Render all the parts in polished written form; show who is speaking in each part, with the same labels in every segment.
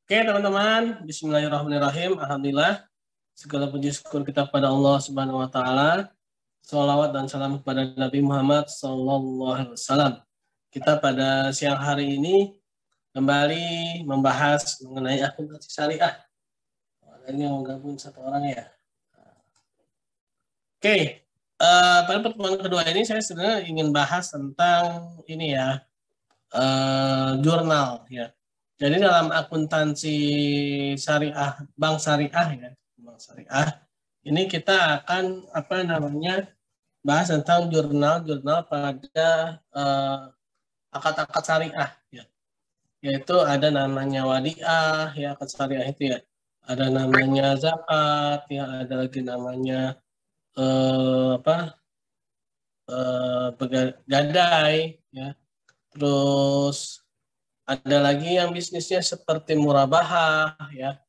Speaker 1: Oke teman-teman, Bismillahirrahmanirrahim. Alhamdulillah, segala puji syukur kita kepada Allah Subhanahu Wa Taala. Salawat dan salam kepada Nabi Muhammad Sallallahu Alaihi Wasallam. Kita pada siang hari ini kembali membahas mengenai akuntansi syariah. Ini yang gabung satu orang ya. Oke, pada pertemuan kedua ini saya sebenarnya ingin bahas tentang ini ya, jurnal ya. Jadi dalam akuntansi syariah, bank syariah ya, bank syariah, ini kita akan bahas tentang jurnal-jurnal pada akad-akad syariah ya. Yaitu ada namanya wadiah ya, akad syariah itu ya. Ada namanya zakat ya, ada lagi namanya gadai ya. Terus ada lagi yang bisnisnya seperti murabahah ya.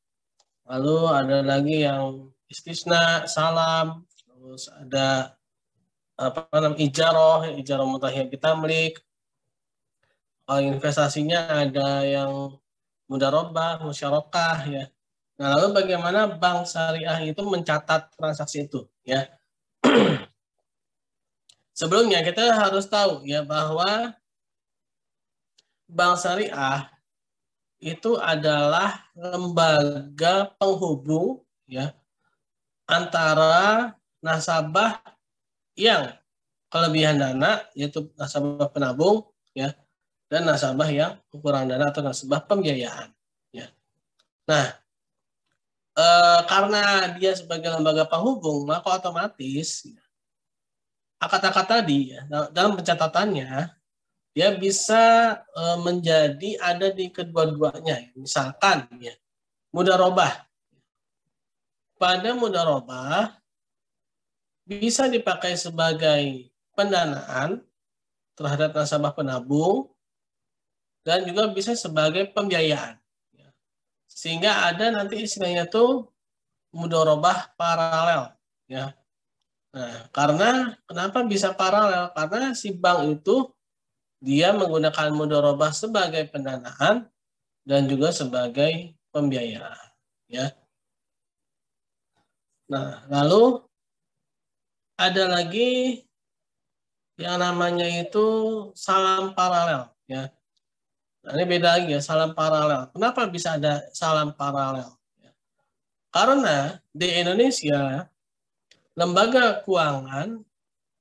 Speaker 1: Lalu ada lagi yang istisna, salam, terus ada ijaroh mutahiyah bitamlik. Investasinya ada yang mudarobah, musyarakah ya. Nah, lalu bagaimana bank syariah itu mencatat transaksi itu ya. Sebelumnya kita harus tahu ya bahwa bank syariah itu adalah lembaga penghubung ya antara nasabah yang kelebihan dana yaitu nasabah penabung ya dan nasabah yang kurang dana atau nasabah pembiayaan ya. Nah, karena dia sebagai lembaga penghubung maka otomatis akad-akad tadi ya, dalam pencatatannya dia bisa menjadi ada di kedua-duanya. Misalkan ya, mudharabah. Pada mudharabah bisa dipakai sebagai pendanaan terhadap nasabah penabung dan juga bisa sebagai pembiayaan. Sehingga ada nanti istilahnya tuh mudharabah paralel ya. Nah, karena kenapa bisa paralel? Karena si bank itu dia menggunakan mudharabah sebagai pendanaan dan juga sebagai pembiayaan ya. Nah, lalu ada lagi yang namanya itu salam paralel ya. Nah, ini beda lagi ya, salam paralel. Kenapa bisa ada salam paralel? Karena di Indonesia lembaga keuangan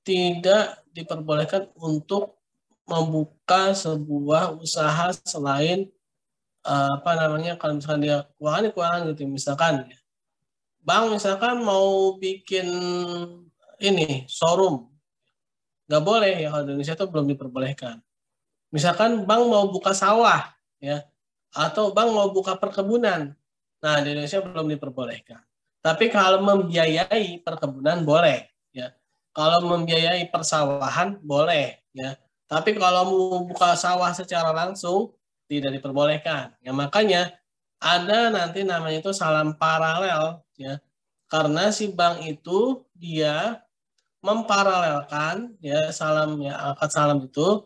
Speaker 1: tidak diperbolehkan untuk membuka sebuah usaha selain kalau misalkan dia keuangan gitu misalkan ya. Bank misalkan mau bikin ini showroom, nggak boleh ya, kalau di Indonesia itu belum diperbolehkan. Misalkan bank mau buka sawah ya, atau bank mau buka perkebunan, nah di Indonesia belum diperbolehkan. Tapi kalau membiayai perkebunan boleh ya. Kalau membiayai persawahan boleh ya. Tapi kalau mau buka sawah secara langsung tidak diperbolehkan. Ya makanya ada nanti namanya itu salam paralel ya. Karena si bank itu dia memparalelkan ya akad salam itu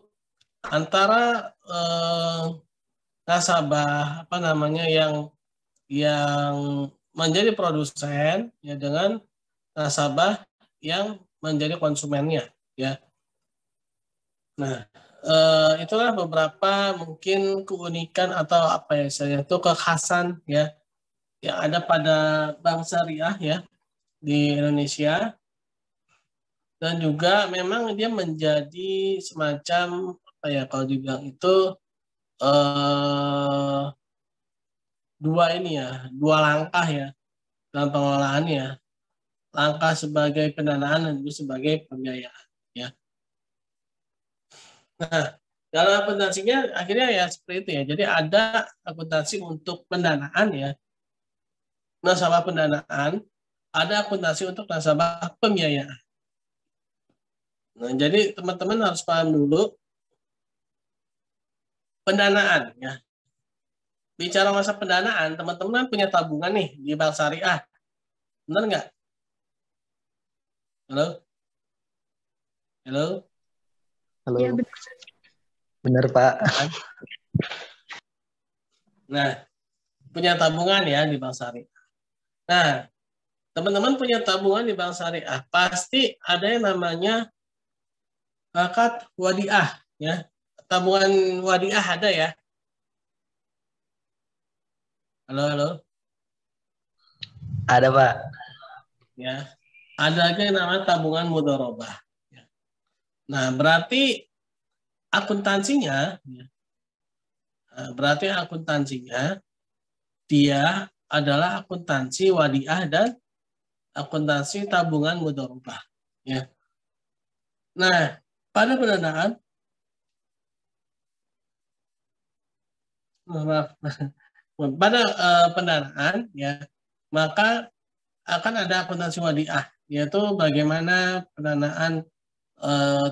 Speaker 1: antara nasabah yang menjadi produsen ya dengan nasabah yang menjadi konsumennya ya. Nah, itulah beberapa mungkin keunikan atau apa ya saya itu kekhasan ya yang ada pada bank syariah ya di Indonesia, dan juga memang dia menjadi semacam apa ya kalau dibilang itu eh, dua langkah ya dalam pengelolaannya, langkah sebagai pendanaan dan juga sebagai pembiayaan ya. Nah, dalam akuntansinya akhirnya ya seperti itu ya. Jadi ada akuntansi untuk pendanaan ya, nasabah pendanaan, ada akuntansi untuk nasabah pembiayaan. Nah, jadi teman-teman harus paham dulu pendanaan ya. Bicara masa pendanaan, teman-teman punya tabungan nih di bank syariah. Benar nggak? Halo? Halo?
Speaker 2: Halo.
Speaker 3: Ya,
Speaker 2: benar Pak.
Speaker 1: Nah, punya tabungan ya di bank syariah. Nah, teman-teman punya tabungan di bank syariah, pasti ada yang namanya akad wadiah ya. Tabungan wadiah ada ya. Halo, halo.
Speaker 2: Ada, Pak.
Speaker 1: Ya. Ada lagi yang namanya tabungan mudharabah. Ya. Nah, berarti akuntansinya dia adalah akuntansi wadiah dan akuntansi tabungan mudharabah. Ya. Nah, pada pendanaan pendanaan ya, maka akan ada akuntansi wadiah, yaitu bagaimana pendanaan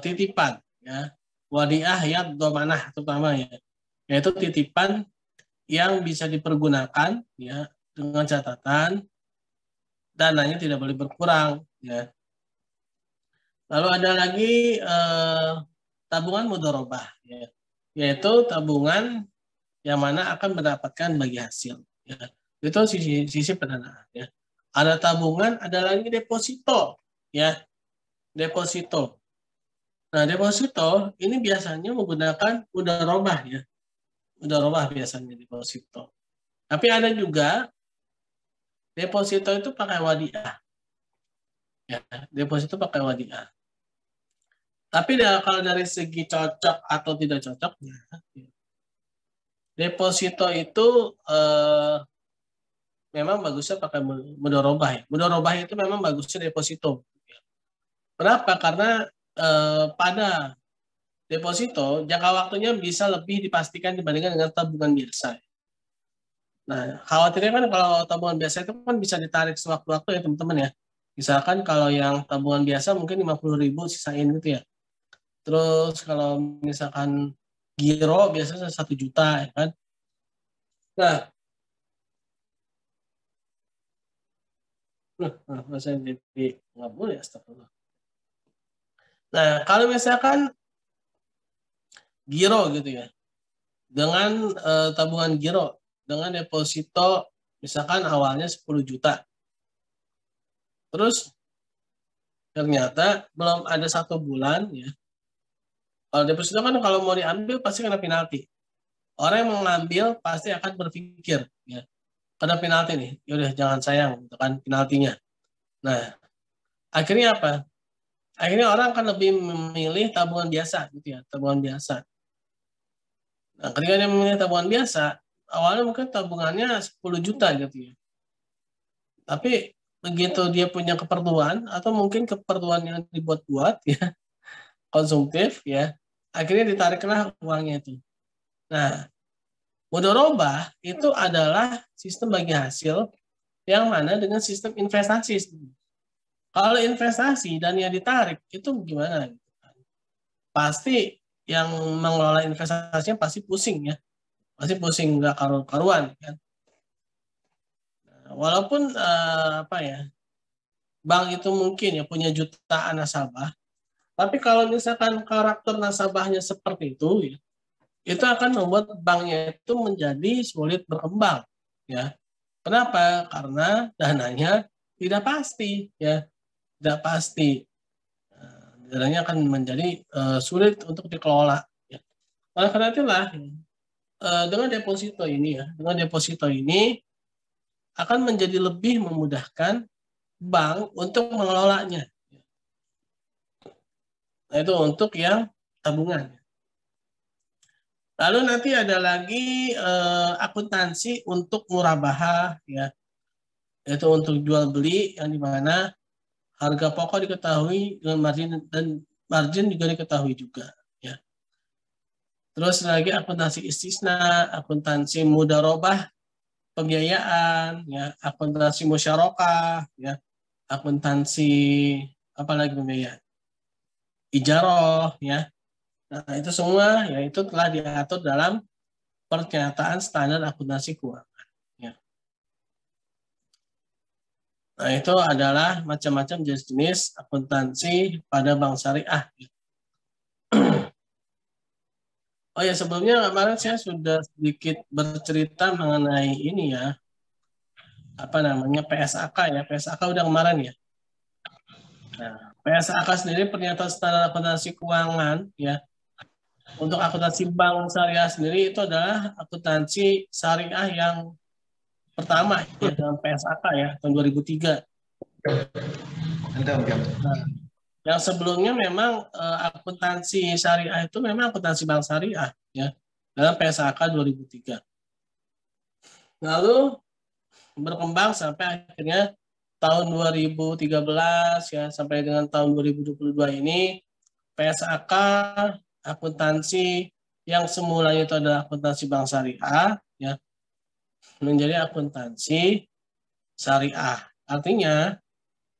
Speaker 1: titipan ya. Wadiah ya domanah terutama ya, yaitu titipan yang bisa dipergunakan ya dengan catatan dananya tidak boleh berkurang ya. Lalu ada lagi tabungan mudharabah ya, yaitu tabungan yang mana akan mendapatkan bagi hasil ya. Itu sisi pendanaan ya. Ada tabungan, ada lagi deposito ya. Deposito. Nah, deposito ini biasanya menggunakan mudharabah ya. Mudharabah biasanya deposito. Tapi ada juga deposito itu pakai wadiah. Ya, deposito pakai wadiah. Tapi kalau dari segi cocok atau tidak cocoknya, deposito itu memang bagusnya pakai mudharabah ya. Mudharabah itu memang bagusnya deposito. Kenapa? Karena pada deposito jangka waktunya bisa lebih dipastikan dibandingkan dengan tabungan biasa. Nah, khawatirnya kan kalau tabungan biasa itu kan bisa ditarik sewaktu-waktu ya teman-teman ya. Misalkan kalau yang tabungan biasa mungkin 50.000 sisain gitu ya. Terus kalau misalkan giro biasanya 1 juta ya kan. Nah, masa jadi nggak boleh astagfirullah. Nah, kalau misalkan giro gitu ya, dengan tabungan giro, dengan deposito misalkan awalnya 10 juta. Terus ternyata belum ada 1 bulan ya. Kalau deposito kan kalau mau diambil pasti kena penalti. Orang yang mengambil pasti akan berpikir ya, kena penalti nih, yaudah jangan sayang gitu kan penaltinya. Nah, akhirnya apa? Akhirnya orang akan lebih memilih tabungan biasa gitu ya, tabungan biasa. Nah, ketika dia memilih tabungan biasa, awalnya mungkin tabungannya 10 juta gitu ya. Tapi begitu dia punya keperluan atau mungkin keperluan yang dibuat-buat ya, konsumtif ya, akhirnya ditariklah uangnya itu. Nah, mudharabah itu adalah sistem bagi hasil yang mana dengan sistem investasi. Kalau investasi dan yang ditarik itu gimana? Pasti yang mengelola investasinya pasti pusing ya, pasti pusing nggak karu-karuan kan. Nah, walaupun apa ya, bank itu mungkin ya punya jutaan nasabah, tapi kalau misalkan karakter nasabahnya seperti itu ya, itu akan membuat banknya itu menjadi sulit berkembang ya. Kenapa? Karena dananya tidak pasti ya, tidak pasti. Dananya akan menjadi sulit untuk dikelola ya. Oleh karena itulah dengan deposito ini ya, dengan deposito ini akan menjadi lebih memudahkan bank untuk mengelolanya. Nah, itu untuk yang tabungan. Lalu nanti ada lagi akuntansi untuk murabahah ya, yaitu untuk jual beli yang dimana harga pokok diketahui dengan margin dan margin juga diketahui juga ya. Terus lagi akuntansi istisna, akuntansi mudharabah pembiayaan ya, akuntansi musyarakah ya, akuntansi apa lagi pembiayaan, ijaroh ya. Nah, itu semua ya itu telah diatur dalam pernyataan standar akuntansi keuangan ya. Nah, itu adalah macam-macam jenis-jenis akuntansi pada bank syariah. Oh ya, sebelumnya kemarin saya sudah sedikit bercerita mengenai ini ya, apa namanya PSAK ya. PSAK udah kemarin ya. Nah, PSAK sendiri pernyataan standar akuntansi keuangan ya. Untuk akuntansi bank syariah sendiri itu adalah akuntansi syariah yang pertama ya dalam PSAK ya tahun 2003. Nah, yang sebelumnya memang akuntansi syariah itu memang akuntansi bank syariah ya dalam PSAK 2003. Lalu berkembang sampai akhirnya tahun 2013 ya sampai dengan tahun 2022 ini PSAK akuntansi yang semulanya itu adalah akuntansi bank syariah ya menjadi akuntansi syariah. Artinya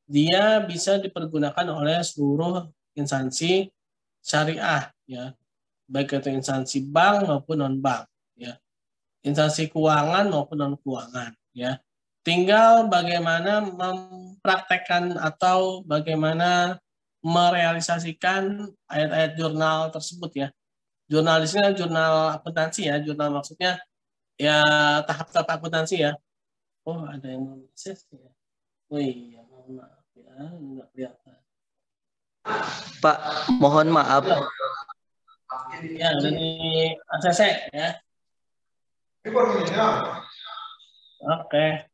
Speaker 1: dia bisa dipergunakan oleh seluruh instansi syariah ya, baik itu instansi bank maupun non bank ya, instansi keuangan maupun non keuangan ya. Tinggal bagaimana mempraktekkan atau bagaimana merealisasikan ayat-ayat jurnal tersebut ya. Jurnal di sini jurnal akuntansi ya, jurnal maksudnya ya tahap-tahap akuntansi ya. Oh ada yang belum akses ya. Oh iya, mohon maaf ya, nggak kelihatan.
Speaker 2: Pak, mohon maaf.
Speaker 1: Ya, udah di ACC ya. Oke.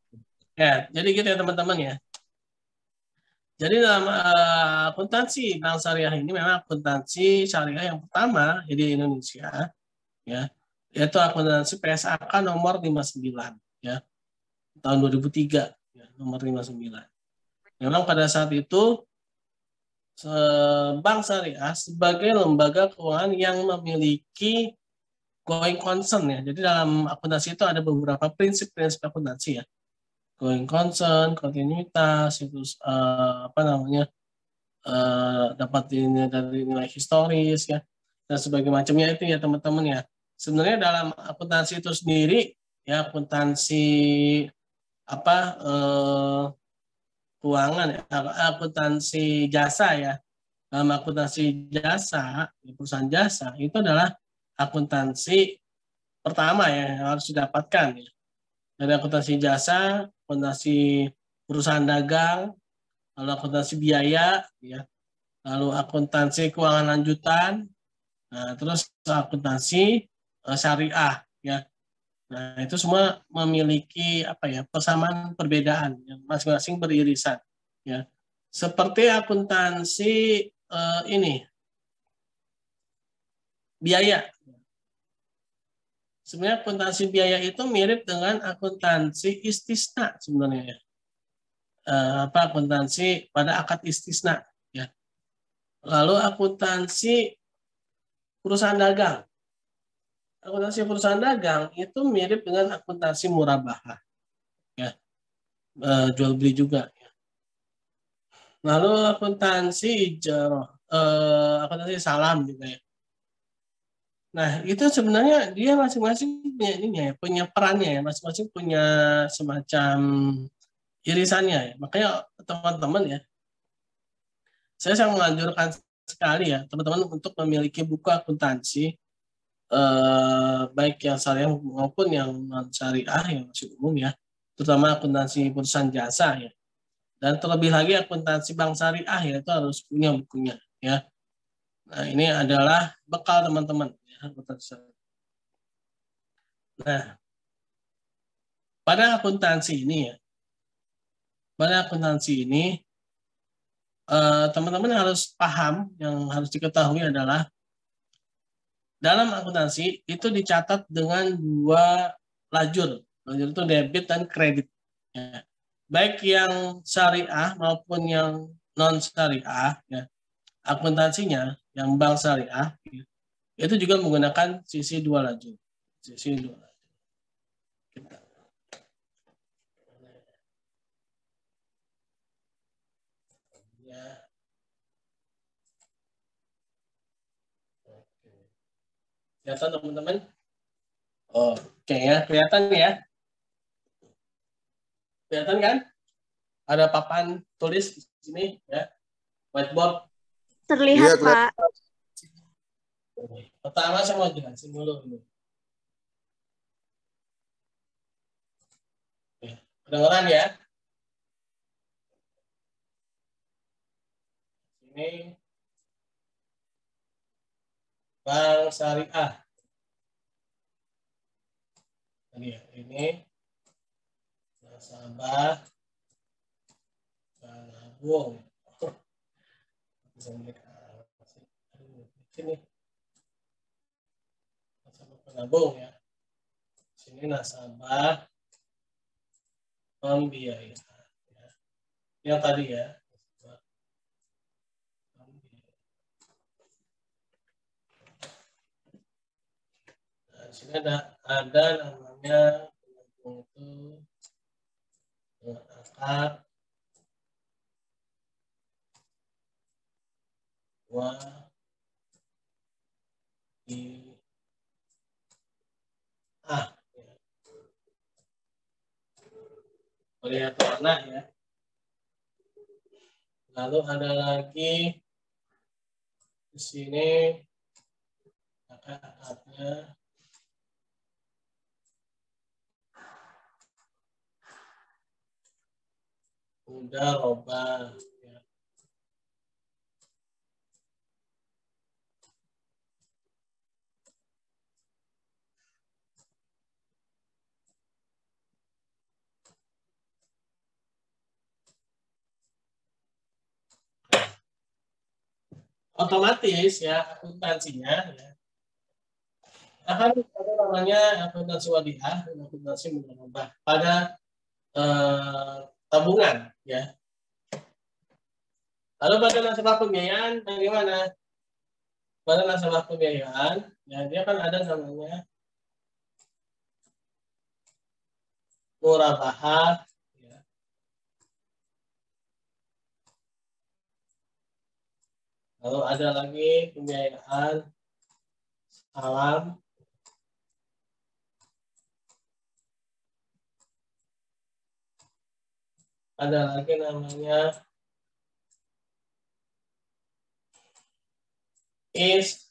Speaker 1: Ya, jadi gitu ya teman-teman ya. Jadi dalam akuntansi bank syariah ini memang akuntansi syariah yang pertama di Indonesia ya, yaitu akuntansi PSAK nomor 59 ya, tahun 2003 ya, nomor 59. Memang pada saat itu bank syariah sebagai lembaga keuangan yang memiliki going concern ya. Jadi dalam akuntansi itu ada beberapa prinsip-prinsip akuntansi ya. Going concern, kontinuitas, itu apa namanya dapat dari nilai historis ya dan sebagainya macamnya itu ya teman-teman ya. Sebenarnya dalam akuntansi itu sendiri ya akuntansi apa keuangan ya, akuntansi jasa ya. Dalam akuntansi jasa, perusahaan jasa itu adalah akuntansi pertama ya yang harus didapatkan ya. Dari akuntansi jasa, akuntansi perusahaan dagang, lalu akuntansi biaya ya, lalu akuntansi keuangan lanjutan, nah, terus akuntansi syariah ya. Nah, itu semua memiliki apa ya, persamaan perbedaan yang masing-masing beririsan ya. Seperti akuntansi ini biaya. Sebenarnya akuntansi biaya itu mirip dengan akuntansi istisna sebenarnya ya. Apa akuntansi pada akad istisna ya. Lalu akuntansi perusahaan dagang. Akuntansi perusahaan dagang itu mirip dengan akuntansi murabahah ya. Jual beli juga ya. Lalu akuntansi ijarah, akuntansi salam juga ya. Nah, itu sebenarnya dia masing-masing punya ini ya, punya perannya ya, masing-masing punya semacam irisannya ya. Makanya teman-teman ya, saya sangat menganjurkan sekali ya teman-teman untuk memiliki buku akuntansi baik yang syariah maupun yang non syariah yang masih umum ya, terutama akuntansi perusahaan jasa ya. Dan terlebih lagi akuntansi bank syariah ya itu harus punya bukunya ya. Nah, ini adalah bekal teman-teman ya, akuntansi. Nah, pada akuntansi ini ya, pada akuntansi ini teman-teman harus paham, yang harus diketahui adalah dalam akuntansi itu dicatat dengan dua lajur. Lajur itu debit dan kredit. Ya. Baik yang syariah maupun yang non syariah, ya, akuntansinya yang bank syariah ya, itu juga menggunakan sisi dua lajur. Sisi dua lajur. Ya. Kelihatan teman-teman? Oke ya, kelihatan ya. Kelihatan kan? Ada papan tulis di sini ya. Whiteboard.
Speaker 3: Terlihat,
Speaker 4: Iya,
Speaker 3: Pak.
Speaker 1: Pertama saya mau jelasin dulu. Kedengeran ya? Ini Bank Syariah. Tadi ya, ini nasabah penabung. Sini nasabah penabung ya. Sini nasabah pembiayaan. Ya. Yang tadi ya. Nah, di sini ada namanya penabung itu akad melihat warna ya. Lalu ada lagi di sini akadnya udah robah ya. Otomatis ya akuntansinya ya, akan ada namanya akuntansi wadiah dan akuntansi mudharabah pada tabungan ya. Lalu pada nasabah pembiayaan bagaimana? Pada nasabah pembiayaan ya dia kan ada namanya murabahah ya. Lalu ada lagi pembiayaan salam. Ada lagi namanya is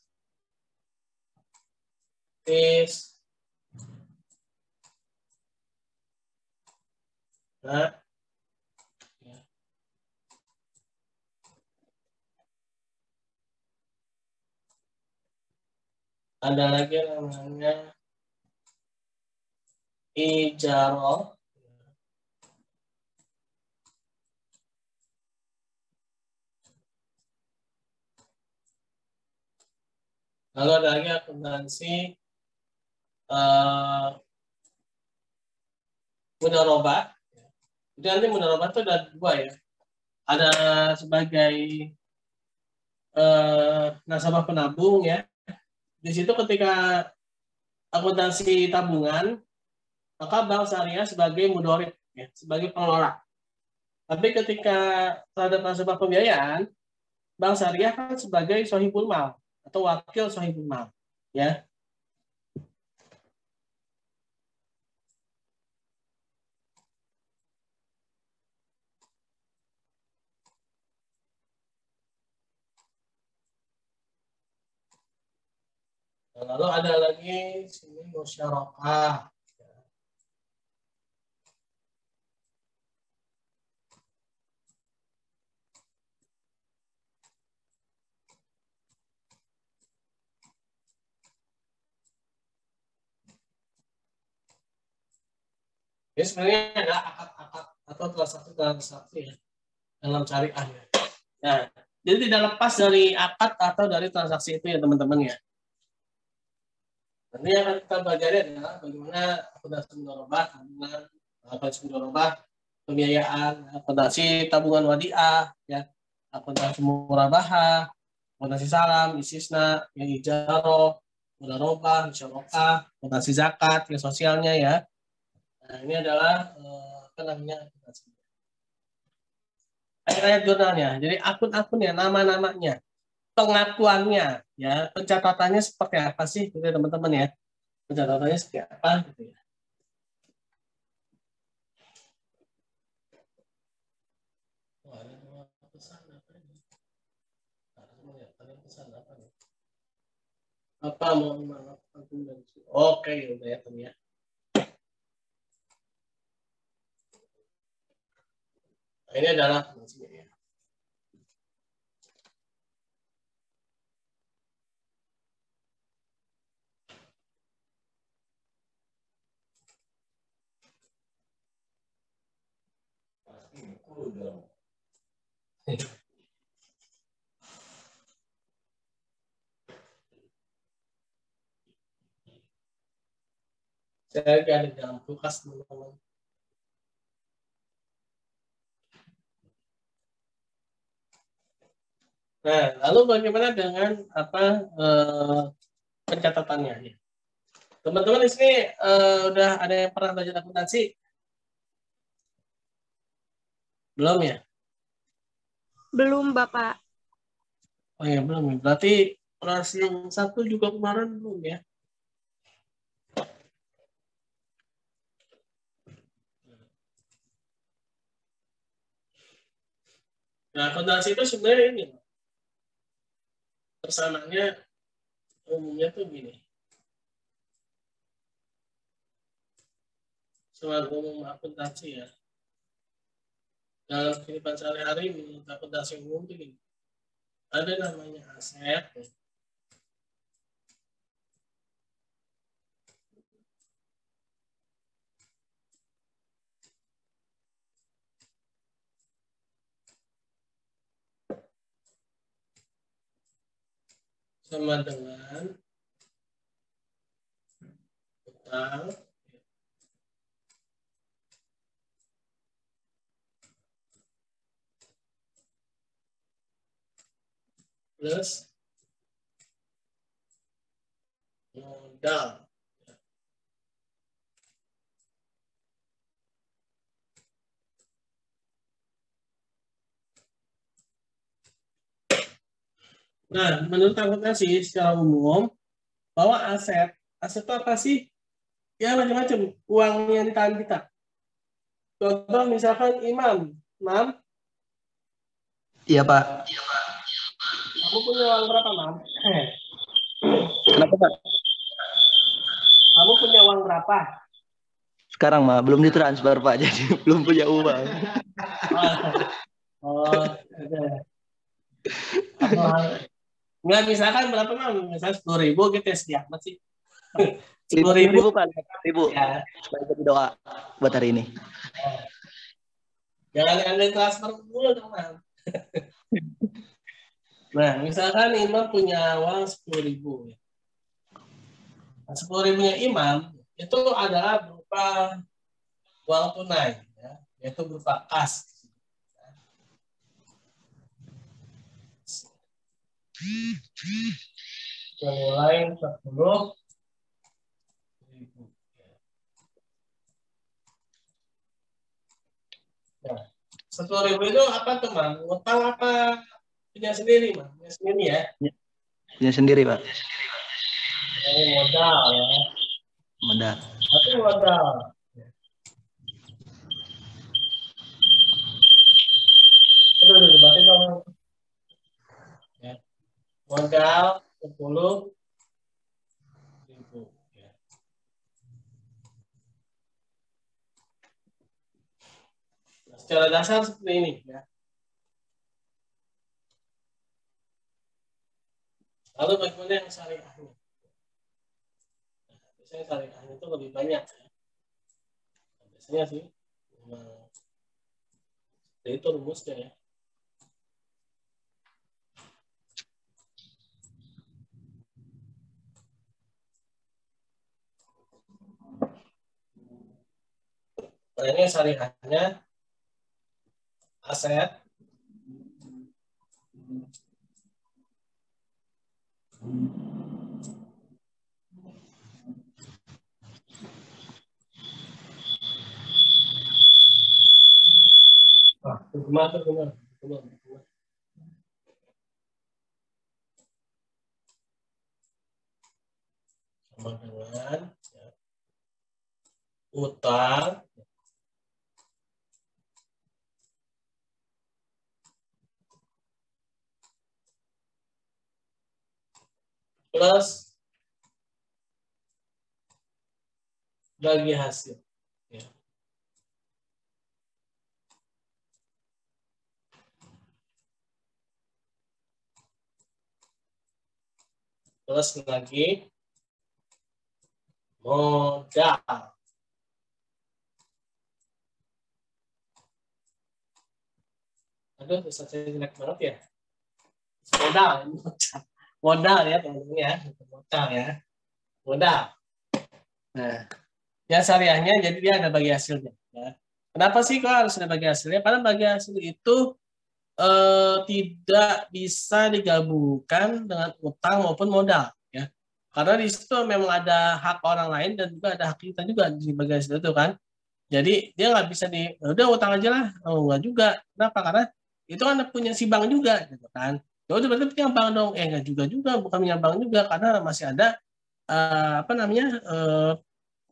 Speaker 1: nah ya. Ada lagi namanya ijarah. Lalu ada lagi akuntansi mudharabah. Jadi nanti mudharabah itu ada dua ya. Ada sebagai nasabah penabung ya. Di situ ketika akuntansi tabungan, maka bank syariah sebagai mudharib ya, sebagai pengelola. Tapi ketika terhadap nasabah pembiayaan, bank syariah kan sebagai sohibul mal atau wakil sohibul mal ya. Lalu ada lagi sini musyarakah. Ini sebenarnya ada akad-akad atau transaksi ya dalam syariah ya. Nah, jadi tidak lepas dari akad atau dari transaksi itu ya teman-teman ya. Nanti yang akan kita pelajari adalah bagaimana akuntansi mudharabah, tabungan, akuntansi mudharabah, pembiayaan, akuntansi tabungan wadiah, ya, akuntansi murabahah, akuntansi salam, istisna, yang ijarah, mudharabah, musyarakah, akuntansi zakat, yang sosialnya ya. Nah, ini adalah apa namanya akuntansi. Ayat-ayat jurnalnya, jadi akun-akunnya, nama-namanya, pengakuannya, ya, pencatatannya seperti apa sih, gitu teman-teman ya. Pencatatannya seperti apa, gitu ya. Oh, ada dua pesan apa ini? Harus melihat ada pesan apa nih? Apa mau maaf aku dan oke udah ya teman ya. Nah, ini adalah akuntansinya ya. Saya lagi ada di dalam kulkas, teman-teman. Nah, lalu bagaimana dengan pencatatannya? Ya. Teman-teman di sini udah ada yang pernah belajar akuntansi? Belum ya?
Speaker 3: Belum, Bapak.
Speaker 1: Oh ya, belum ya. Berarti kelas yang satu juga kemarin belum ya? Nah, akuntansi itu sebenarnya ini. Persamaannya umumnya tuh gini. Soal umum akuntansi ya. Dalam kehidupan sehari-hari menurut akuntansi umum itu gini. Ada namanya aset. Sama dengan utang plus modal. Nah, menurut akuntansi secara umum bahwa aset itu apa sih? Ya macam-macam uang yang di tangan kita. Contoh misalkan Imam,
Speaker 2: Iya, Pak.
Speaker 1: kamu punya uang berapa, Mam?
Speaker 2: Kenapa, Pak?
Speaker 1: Kamu punya uang berapa?
Speaker 2: Sekarang mah belum ditransfer, Pak, jadi belum punya uang.
Speaker 1: Oh, nggak misalkan berapa, Mam? Misalnya 10.000 gitu ya, sekian sih. 10.000
Speaker 2: 5.000, Pak. 5.000.
Speaker 1: ya.
Speaker 2: Supaya jadi doa buat hari ini.
Speaker 1: Jangan Anda transfer dulu dong, Mam. Nah, misalkan Imam punya uang 10.000. Nah, 10.000-nya Imam itu adalah berupa uang tunai, ya, yaitu berupa kas. Senilai 10.000. Nah, 10.000 itu apa tuh, Mam? Utang apa punya sendiri, Mam? Punya sendiri ya?
Speaker 2: Punya sendiri, Pak.
Speaker 1: Ini modal ya.
Speaker 2: Modal.
Speaker 1: Tapi modal. Itu udah debatin dong. Ya. Modal 10.000. Ya. Nah, secara dasar seperti ini ya. Lalu bagaimana yang syariahnya? Nah, biasanya syariahnya itu lebih banyak ya. Nah, biasanya sih memang itu rumusnya ya. Nah, ini syariahnya aset gimana sama dengan ya, utang plus bagi hasil ya. plus lagi modal. Aduh, bisa saya jelek banget ya. Modal ya teman-teman ya, modal ya, modal. Nah, ya syariahnya jadi dia ada bagi hasilnya. Ya. Kenapa sih kok harus ada bagi hasilnya? Karena bagi hasil itu tidak bisa digabungkan dengan utang maupun modal. Ya. Karena di situ memang ada hak orang lain dan juga ada hak kita juga di bagi hasil itu kan. Jadi dia nggak bisa udah utang aja lah, nggak juga. Kenapa? Karena itu kan punya si bank juga, gitu kan. Ya udah berarti punya bank dong. Nggak juga, bukan punya bank juga karena masih ada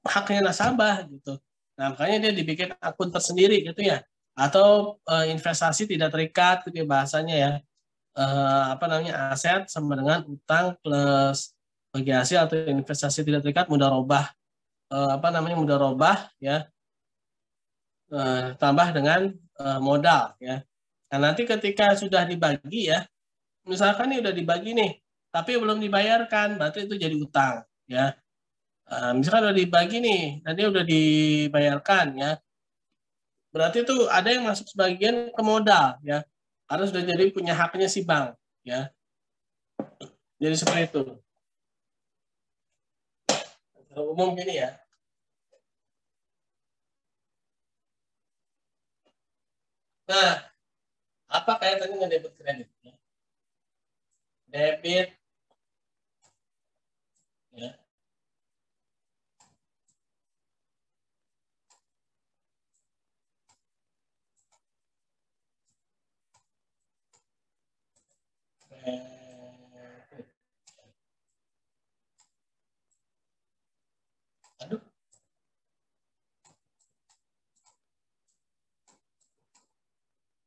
Speaker 1: haknya nasabah gitu. Nah makanya dia dibikin akun tersendiri gitu ya. Atau investasi tidak terikat gitu ya bahasanya ya. Aset sama dengan utang plus bagi hasil atau investasi tidak terikat mudah robah. Mudah robah ya. Tambah dengan modal ya. Nah nanti ketika sudah dibagi ya, misalkan ini udah dibagi nih, tapi belum dibayarkan, berarti itu jadi utang ya. Misalkan udah dibagi nih, nanti udah dibayarkan ya, berarti itu ada yang masuk sebagian ke modal ya, karena sudah jadi punya haknya si bank ya. Jadi seperti itu. Secara umum gini ya. Nah, apa kaitannya dengan debit kredit? Debit ya. Aduh.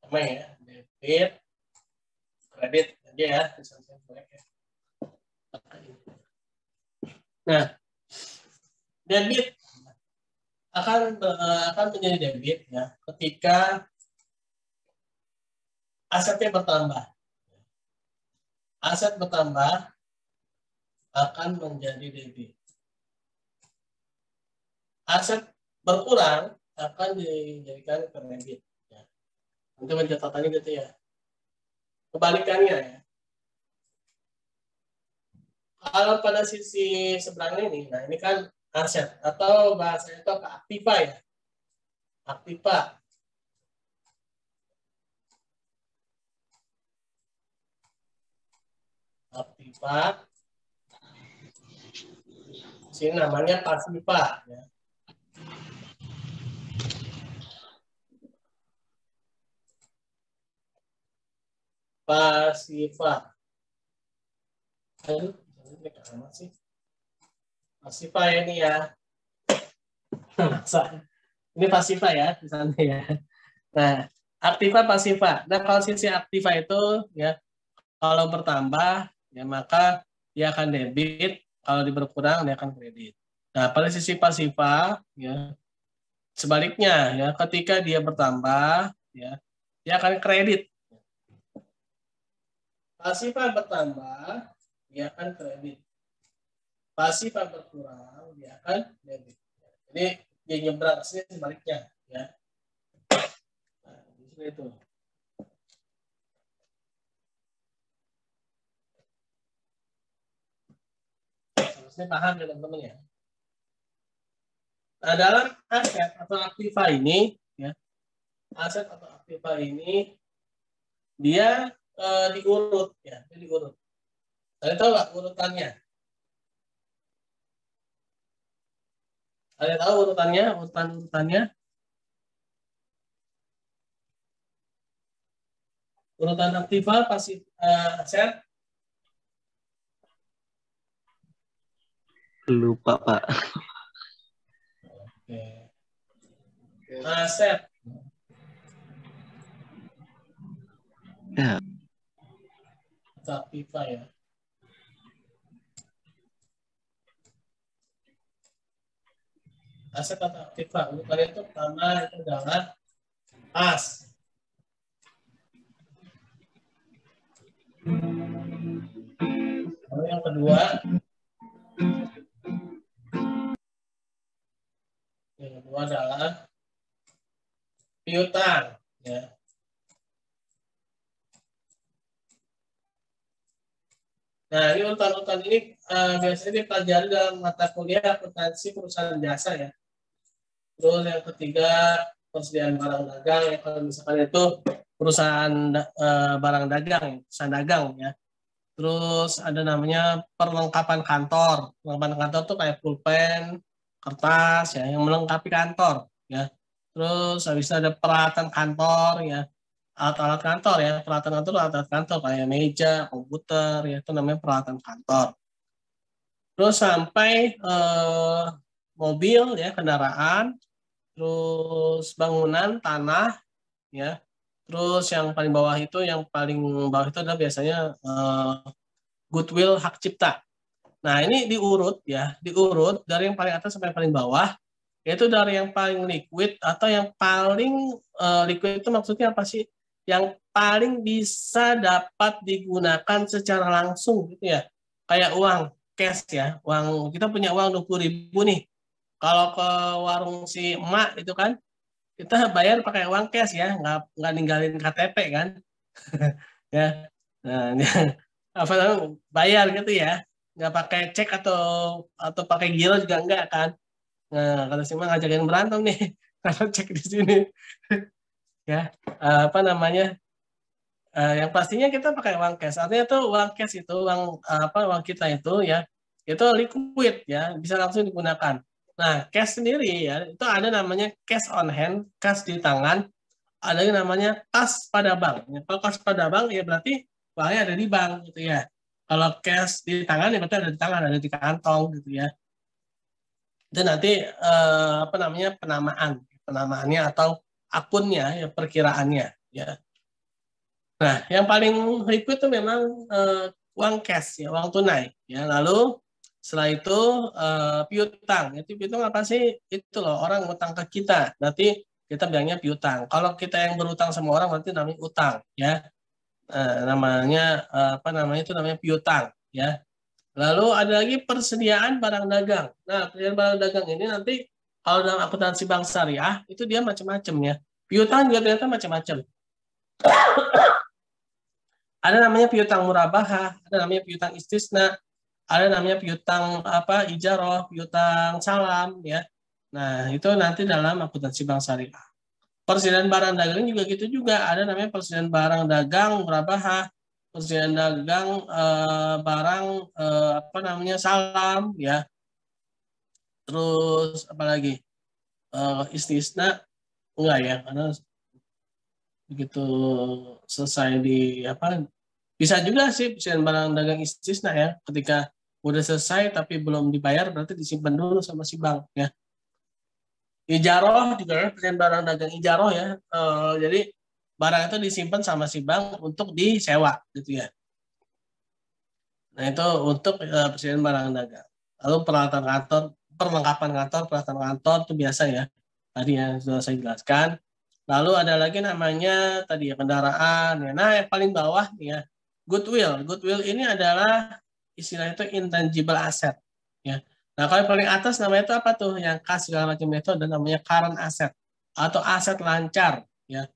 Speaker 1: Sama ya, debit kredit aja ya. Nah, debit akan menjadi debit ya ketika asetnya bertambah. Aset bertambah akan menjadi debit. Aset berkurang akan dijadikan kredit. Ya. Nanti pencatatannya gitu ya. Kebalikannya ya. Kalau pada sisi seberangnya ini, nah ini kan aset atau bahasanya itu aktiva ya. Aktiva. Aktiva. Sini namanya pasiva ya. Pasiva. Aduh, ini amat sih. Pasiva ini ya. Ini pasiva ya, di sana ya. Nah, aktiva pasiva. Nah, kalau sisi aktiva itu ya kalau bertambah ya maka dia akan debit, kalau berkurang dia akan kredit. Nah, pada sisi pasiva ya sebaliknya ya ketika dia bertambah ya dia akan kredit. Pasiva bertambah dia akan kredit. Pasiva berkurang dia akan debit. Jadi dia nyebrang sebaliknya ya. Nah, itu. Harusnya paham ya teman-teman ya. Nah, dalam aset atau aktiva ini ya, aset atau aktiva ini dia diurut ya, dia diurut. Kalian tahu nggak urutannya? Kalian tahu urutannya, urutannya? Urutan aktiva pasif aset.
Speaker 2: Lupa, Pak.
Speaker 1: Oke. Aset.
Speaker 2: Ya.
Speaker 1: Aktiva ya. Aset atau aktiva. Urutannya itu pertama itu adalah as. Yang kedua adalah piutang, ya. Nah, ini urutan-urutan ini biasanya dipelajari dalam mata kuliah akuntansi perusahaan jasa, ya. Terus yang ketiga persediaan barang dagang, ya. Kalau misalkan itu perusahaan barang dagang, perusahaan dagang, ya. Terus ada namanya perlengkapan kantor. Perlengkapan kantor tuh kayak pulpen, kertas, ya, yang melengkapi kantor, ya. Terus habis itu ada peralatan kantor, ya, alat-alat kantor, ya, peralatan kantor, alat-alat kantor kayak meja, komputer, ya, itu namanya peralatan kantor. Terus sampai mobil, ya, kendaraan, terus bangunan, tanah, ya. Terus yang paling bawah itu, adalah biasanya goodwill, hak cipta. Nah, ini diurut, ya, diurut dari yang paling atas sampai yang paling bawah, yaitu dari yang paling liquid atau yang paling liquid itu maksudnya apa sih? Yang paling bisa dapat digunakan secara langsung gitu ya. Kayak uang cash, ya. Uang, kita punya uang 20.000 nih. Kalau ke warung si emak itu kan kita bayar pakai uang cash, ya, nggak ninggalin KTP kan. Ya. Nah, apa namanya, bayar gitu ya, nggak pakai cek atau pakai giro juga enggak kan. Nah, kalau sih mah ngajakin berantem nih kalau cek di sini. Ya, apa namanya, yang pastinya kita pakai uang cash. Artinya tuh uang cash itu uang kita itu, ya, itu liquid, ya, bisa langsung digunakan. Nah, cash sendiri, ya, itu ada namanya cash on hand, cash di tangan, ada yang namanya kas pada bank. Ya, kalau kas pada bank, ya berarti uangnya ada di bank gitu ya. Kalau cash di tangan, ya berarti ada di tangan, ada di kantong gitu ya. Itu nanti apa namanya, penamaannya atau akunnya, ya, perkiraannya, ya. Nah, yang paling liquid itu memang uang cash, ya, uang tunai, ya. Lalu setelah itu piutang. Itu piutang apa sih? Itu loh, orang ngutang ke kita. Berarti kita bilangnya piutang. Kalau kita yang berutang sama orang berarti namanya utang, ya. Namanya apa namanya, itu namanya piutang, ya. Lalu ada lagi persediaan barang dagang. Nah, persediaan barang dagang ini nanti kalau dalam akuntansi bank syariah itu dia macam-macam, ya. Piutang juga ternyata macam-macam. Ada namanya piutang murabahah, ada namanya piutang istisna, ada namanya piutang apa, ijaroh, piutang salam, ya. Nah, itu nanti dalam akuntansi bank syariah. Persediaan barang dagang juga gitu juga, ada namanya persediaan barang dagang murabahah, persediaan dagang barang apa namanya, salam, ya. Terus apalagi istisna enggak, ya, karena begitu selesai di apa, bisa juga sih persediaan barang dagang istisna, ya, ketika udah selesai tapi belum dibayar berarti disimpan dulu sama si bank, ya. Ijaroh juga, ya, persediaan barang dagang ijaroh, ya. Jadi barang itu disimpan sama si bank untuk disewa gitu ya. Nah, itu untuk persediaan barang dagang. Lalu peralatan kantor, perlengkapan kantor, peralatan kantor itu biasa, ya. Tadi yang sudah saya jelaskan. Lalu ada lagi namanya tadi, ya, kendaraan, ya. Nah, yang paling bawah, ya, goodwill. Goodwill ini adalah istilahnya itu intangible asset, ya. Nah, kalau yang paling atas namanya itu apa tuh? Yang kas segala macam itu ada namanya current asset atau aset lancar, ya.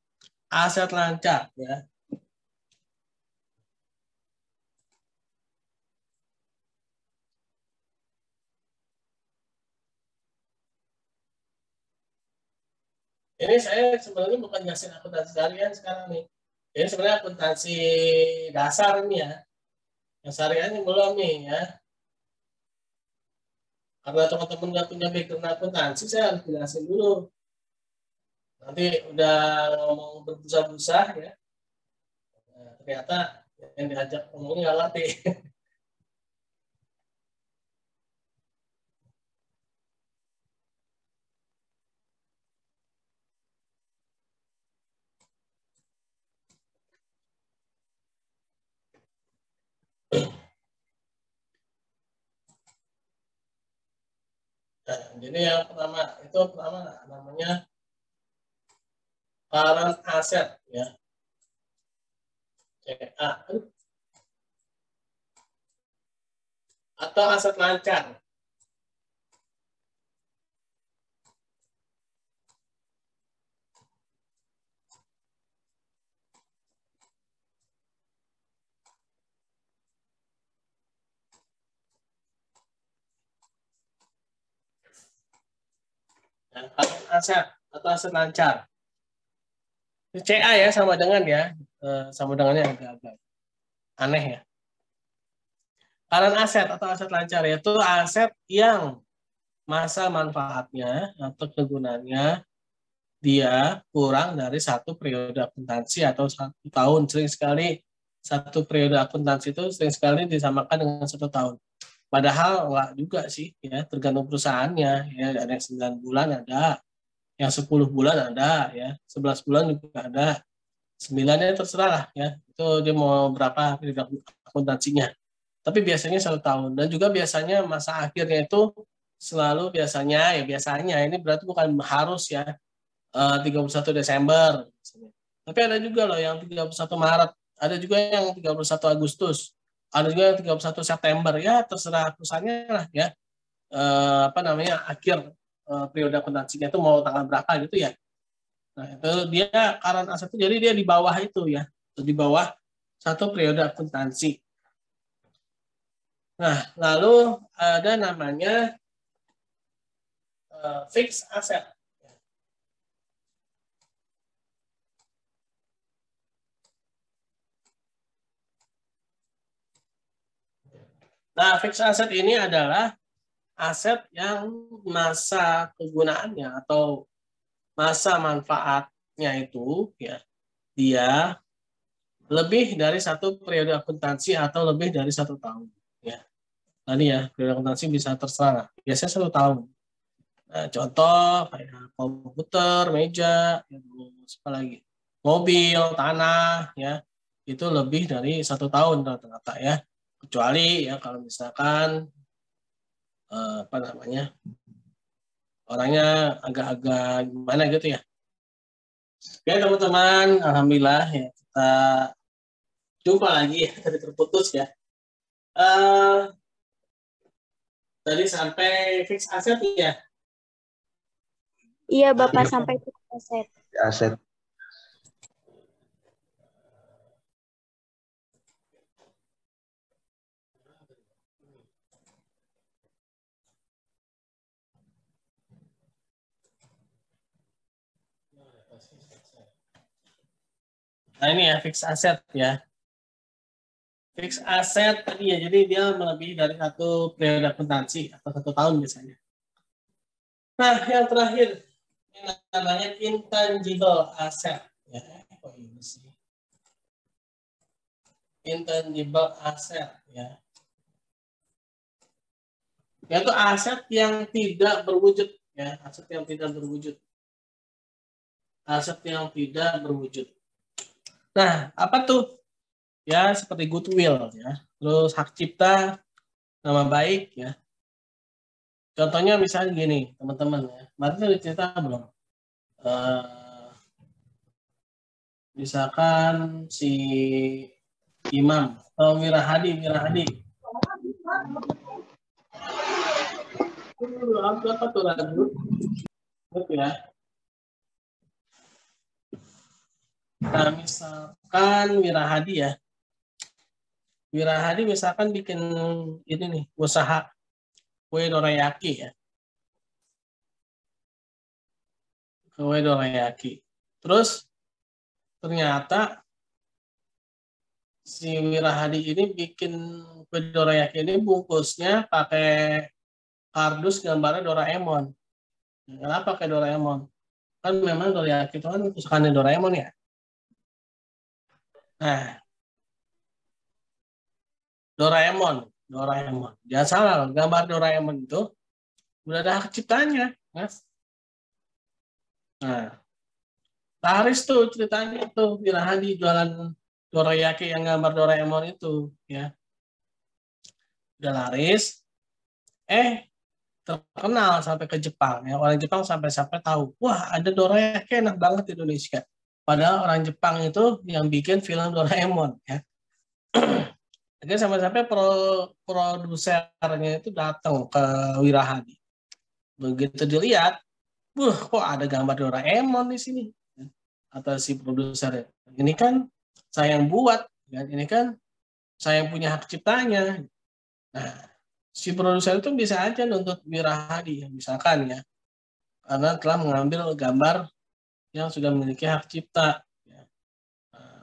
Speaker 1: Aset lancar, ya. Ini saya sebenarnya bukan jelasin akuntansi harian sekarang nih. Ini sebenarnya akuntansi dasar ini, ya. Yang syariahnya belum nih, ya. Karena teman-teman nggak punya background akuntansi, saya harus jelasin dulu. Nanti udah ngomong berbusa-busa, ya. Nah, ternyata yang diajak ngomongnya nggak ngerti. Nah, jadi yang pertama namanya current asset, ya. CA. atau aset lancar. Aset atau aset lancar. CA ya sama dengan ya, sama dengannya agak-agak aneh ya. Current aset atau aset lancar yaitu aset yang masa manfaatnya atau kegunaannya dia kurang dari satu periode akuntansi atau 1 tahun. Sering sekali satu periode akuntansi itu sering sekali disamakan dengan 1 tahun. Padahal enggak juga sih ya, tergantung perusahaannya ya, ada yang 9 bulan ada, yang 10 bulan ada ya, 11 bulan juga ada. 9-nya terserah lah ya, itu dia mau berapa periode akuntansinya. Tapi biasanya 1 tahun dan juga biasanya masa akhirnya itu selalu biasanya ini berarti bukan harus ya 31 Desember misalnya. Tapi ada juga loh yang 31 Maret, ada juga yang 31 Agustus, ada juga yang 31 September ya, terserah perusahaannya lah ya. Akhir periode akuntansinya itu mau tanggal berapa gitu ya. Nah, itu dia current aset itu, jadi dia di bawah itu ya, di bawah satu periode akuntansi. Nah, lalu ada namanya fixed asset. Nah, fixed asset ini adalah aset yang masa kegunaannya atau masa manfaatnya itu ya, dia lebih dari satu periode akuntansi atau lebih dari 1 tahun. Ya, tadi ya periode akuntansi bisa terserah. Biasanya 1 tahun. Nah, contoh kayak komputer, meja, apa lagi, mobil, tanah, ya itu lebih dari 1 tahun rata-rata ya. Kecuali ya kalau misalkan orangnya agak-agak gimana gitu ya. Oke teman-teman, alhamdulillah ya kita jumpa lagi ya, tadi terputus ya. Tadi sampai fix aset ya.
Speaker 3: Iya Bapak, sampai fix aset.
Speaker 2: Aset.
Speaker 1: Nah ini ya fix aset ya. Fix aset tadi ya, jadi dia melebihi dari satu periode akuntansi atau 1 tahun biasanya. Nah yang terakhir ini namanya intangible asset. Ya, kok ini sih? Intangible asset ya. Yaitu aset yang tidak berwujud ya, aset yang tidak berwujud. Aset yang tidak berwujud. Nah, apa tuh? Ya, seperti goodwill ya. Terus hak cipta, nama baik ya. Contohnya misalnya gini, teman-teman ya. Kemarin udah cerita belum? Misalkan si Imam atau Wirahadi. Apa tuh lagu? Ya. Nah, misalkan Wirahadi ya. Wirahadi misalkan bikin ini nih, usaha kue dorayaki ya. Kue dorayaki. Terus ternyata si Wirahadi ini bikin kue dorayaki ini bungkusnya pakai kardus gambarnya Doraemon. Kenapa pakai Doraemon? Kan memang dorayaki itu kan kesukaannya Doraemon ya. Nah, Doraemon. Jangan salah, gambar Doraemon itu udah ada hak ciptanya, Mas. Nah, laris tuh ceritanya tuh Wirahadi jualan dorayaki yang gambar Doraemon itu, ya. Udah laris, terkenal sampai ke Jepang, ya. Orang Jepang sampai tahu, wah ada dorayaki enak banget di Indonesia. Padahal orang Jepang itu yang bikin film Doraemon, ya. Akhirnya sampai-sampai produsernya itu datang ke Wirahadi. Begitu dilihat, kok ada gambar Doraemon di sini? Atau si produser, ini kan saya yang buat, ini kan saya yang punya hak ciptanya. Nah, si produser itu bisa aja nuntut Wirahadi, misalkan ya, karena telah mengambil gambar yang sudah memiliki hak cipta.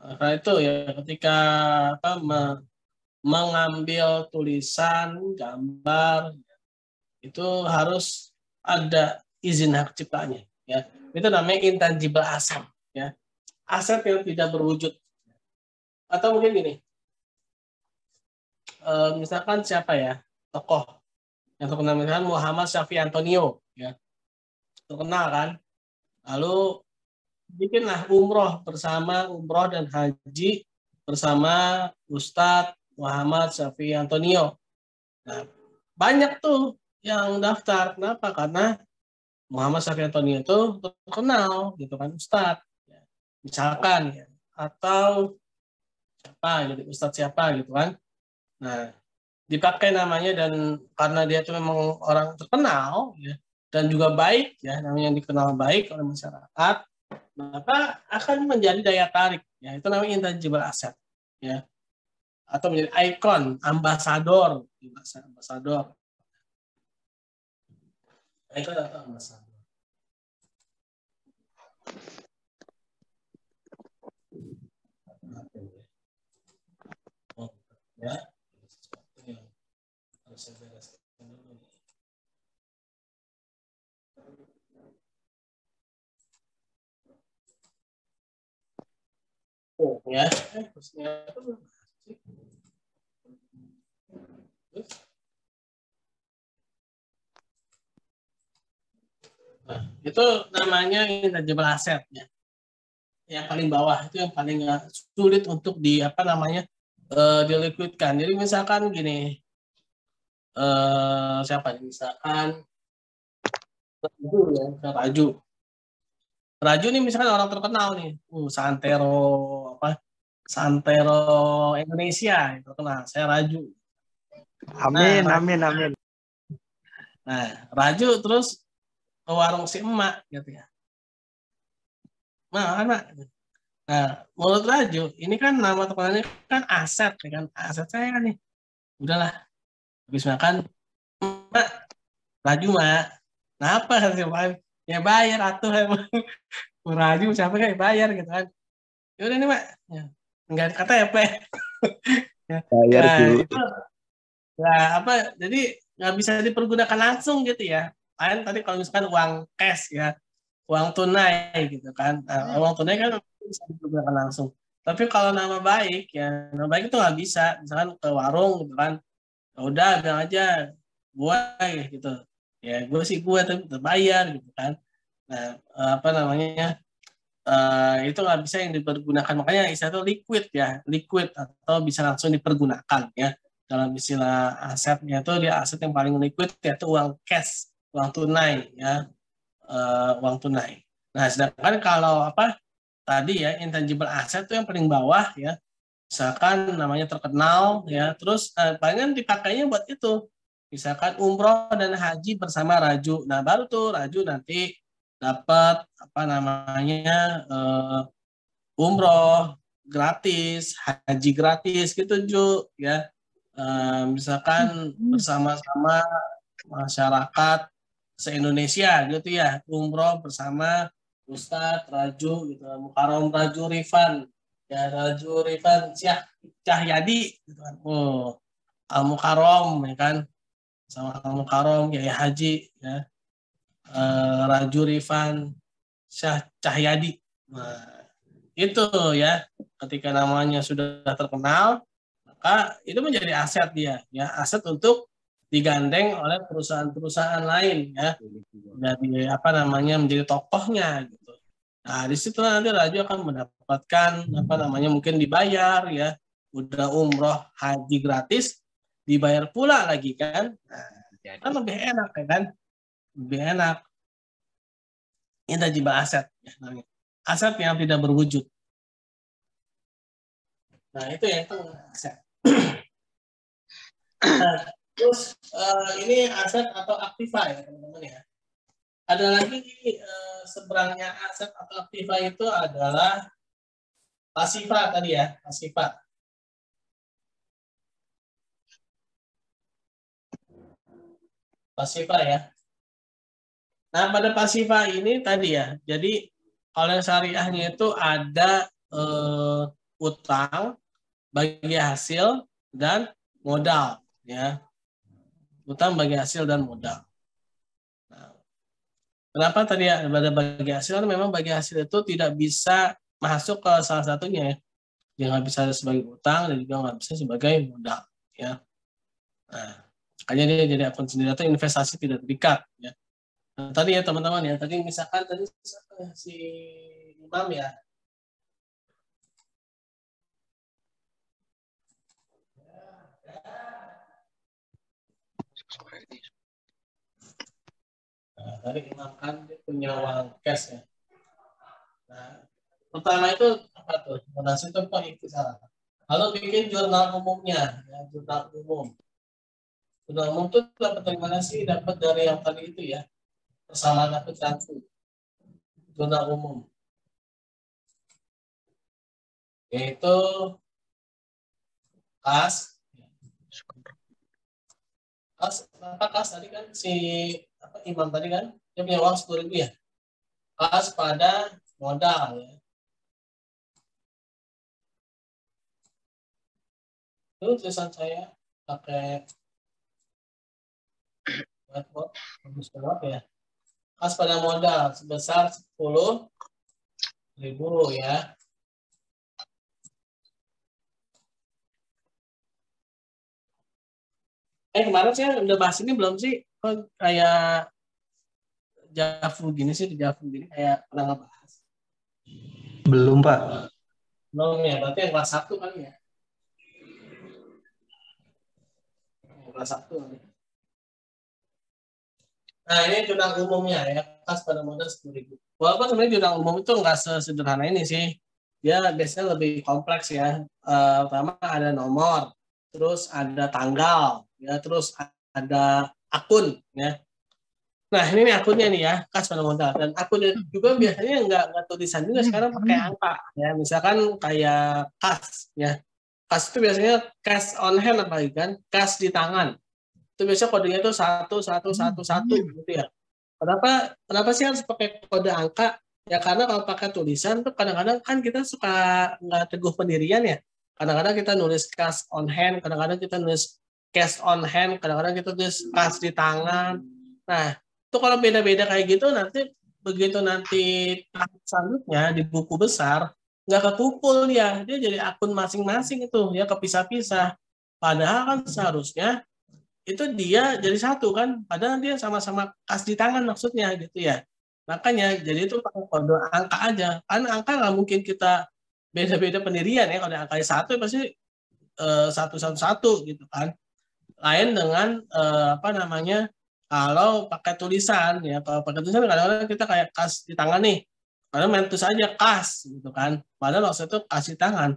Speaker 1: Karena itu ya ketika mengambil tulisan, gambar, itu harus ada izin hak ciptanya. Ya, itu namanya intangible asset. Ya, aset yang tidak berwujud. Atau mungkin gini, misalkan siapa ya tokoh yang terkenal, misalkan Muhammad Syafi Antonio, ya terkenal kan. Lalu bikinlah umroh dan haji bersama Ustadz Muhammad Syafi Antonio. Nah, banyak tuh yang daftar. Kenapa? Karena Muhammad Syafi Antonio itu terkenal gitu kan, Ustadz. Ya. Misalkan ya, atau siapa jadi Ustadz siapa gitu kan. Nah, dipakai namanya, dan karena dia itu memang orang terkenal ya, dan juga baik ya, namanya yang dikenal baik oleh masyarakat, maka akan menjadi daya tarik ya, itu namanya intangible asset ya, atau menjadi ikon, ambasador, ikon atau ambasador ya. Harus saya bereskan dulu nih. Ya, nah, itu namanya intangible asset ya. Yang paling bawah itu yang paling sulit untuk dilikuidkan. Jadi misalkan gini, siapa misalkan Raju. Raju nih misalkan orang terkenal nih, Santero Indonesia terkenal. Saya Raju.
Speaker 2: Amin, amin, amin.
Speaker 1: Nah, Raju terus ke warung si emak gitu ya. Mak. Nah, menurut Raju, ini kan nama terkenalnya kan aset, kan aset saya kan nih. Udahlah, habis makan, Mak, Raju Mak. Nah, apa kata si Mak? Ya bayar atuh emang. Raju siapa kan bayar gitu kan. Ya udah nih Mak, ya. Enggak kata ya Pak.
Speaker 2: Bayar
Speaker 1: Nah,
Speaker 2: tuh.
Speaker 1: itu jadi nggak bisa dipergunakan langsung gitu ya. Lain tadi kalau misalkan uang cash ya, uang tunai gitu kan. Nah, uang tunai kan bisa digunakan langsung. Tapi kalau nama baik ya, nama baik itu nggak bisa. Misalkan ke warung gitu kan, ya udah bilang aja gue gitu. Ya gue sih gue tapi terbayar gitu kan. Nah, itu nggak bisa yang dipergunakan. Makanya istilah itu liquid atau bisa langsung dipergunakan ya. Dalam istilah asetnya itu dia aset yang paling liquid yaitu uang cash, uang tunai ya. Uang tunai. Nah, sedangkan kalau tadi ya intangible asset itu yang paling bawah ya. Misalkan namanya terkenal ya, terus palingan dipakainya buat itu. Misalkan umroh dan haji bersama Raju. Nah, baru tuh Raju nanti dapat umroh gratis, haji gratis gitu Ju ya. Misalkan bersama-sama masyarakat se-Indonesia gitu ya, umroh bersama Ustadz Raju gitu, Mukarram Raju Rifan ya, Raju Rifan Cahyadi gitu kan. Al Mukarram ya kan, sama Al Mukarram ya Haji ya, Raju Rifan Cahyadi. Nah, itu ya, ketika namanya sudah terkenal, maka itu menjadi aset dia ya, aset untuk digandeng oleh perusahaan-perusahaan lain ya, dari menjadi tokohnya gitu. Nah, di situ nanti Raju akan mendapatkan mungkin dibayar ya, udah umroh haji gratis, dibayar pula lagi kan. Nah, kan lebih enak ya kan, lebih enak. Intangible aset ya, namanya. Aset yang tidak berwujud. Nah, itu ya, itu aset. Nah, terus ini aset atau aktiva ya teman-teman ya. Ada lagi seberangnya aset atau aktiva itu adalah pasiva tadi ya, pasiva. Pasiva ya. Nah, pada pasiva ini tadi ya, jadi kalau yang syariahnya itu ada utang, bagi hasil, dan modal. Ya. Utang, bagi hasil, dan modal. Nah, kenapa tadi ya pada bagi hasil? Karena memang bagi hasil itu tidak bisa masuk ke salah satunya ya. Dia nggak bisa sebagai utang dan juga nggak bisa sebagai modal. Ya. Nah, makanya dia jadi akun sendiri atau investasi tidak terikat. Ya. Nah, tadi ya teman-teman ya, tadi misalkan tadi si Imam ya. Nah, tadi Imam kan dia punya uang cash ya. Nah, pertama itu apa tuh? Donasi itu itu salah. Lalu bikin jurnal umumnya, ya, jurnal umum. Jurnal umum itu dapat dari mana sih? Dapat dari yang tadi itu ya, persamaan akuntansi. Jurnal umum. Yaitu kas. Apa kas tadi kan si apa Imam tadi kan dia punya uang 10.000 ya. Kas pada modal ya. Itu tulisan saya pakai whiteboard bagus banget ya. Kas pada modal sebesar 10.000 ya. Kemarin sih udah bahas ini belum sih? Kok kayak Jafu gini sih, di Jafu gini kayak pernah ngebahas.
Speaker 2: Belum, Pak.
Speaker 1: Belum ya, berarti yang kelas 1 kali ya. Kelas 1 kali. Nah, ini jurnal umumnya ya, kas pada modal 10.000. Walaupun sebenarnya jurnal umum itu nggak sesederhana ini sih. Dia biasanya lebih kompleks ya. Pertama ada nomor, terus ada tanggal, ya, terus ada akun ya. Nah, ini nih akunnya nih ya, kas pada modal. Dan akunnya juga biasanya nggak tulisan juga, sekarang pakai angka. Ya, misalkan kayak kas ya. Kas itu biasanya cash on hand apa kan? Kas di tangan. Itu biasanya kodenya itu 1111 gitu ya. Kenapa sih harus pakai kode angka? Ya karena kalau pakai tulisan tuh kadang-kadang kan kita suka nggak teguh pendirian ya. Kadang-kadang kita nulis cash on hand, kadang-kadang kita nulis cash on hand, kadang-kadang kita tulis cash di tangan. Nah, itu kalau beda-beda kayak gitu nanti begitu nanti tahap selanjutnya di buku besar nggak kekumpul ya, dia jadi akun masing-masing itu ya kepisah-pisah. Padahal kan seharusnya itu dia jadi satu kan, padahal dia sama-sama kas di tangan maksudnya gitu ya. Makanya jadi itu pakai kode angka aja, karena angka nggak mungkin kita beda-beda pendirian ya. Kalau angka satu pasti 111 gitu kan. Lain dengan apa namanya kalau pakai tulisan ya, kalau pakai tulisan kadang-kadang kita kayak kas di tangan nih, karena main tulis aja kas gitu kan, padahal maksudnya itu kas di tangan.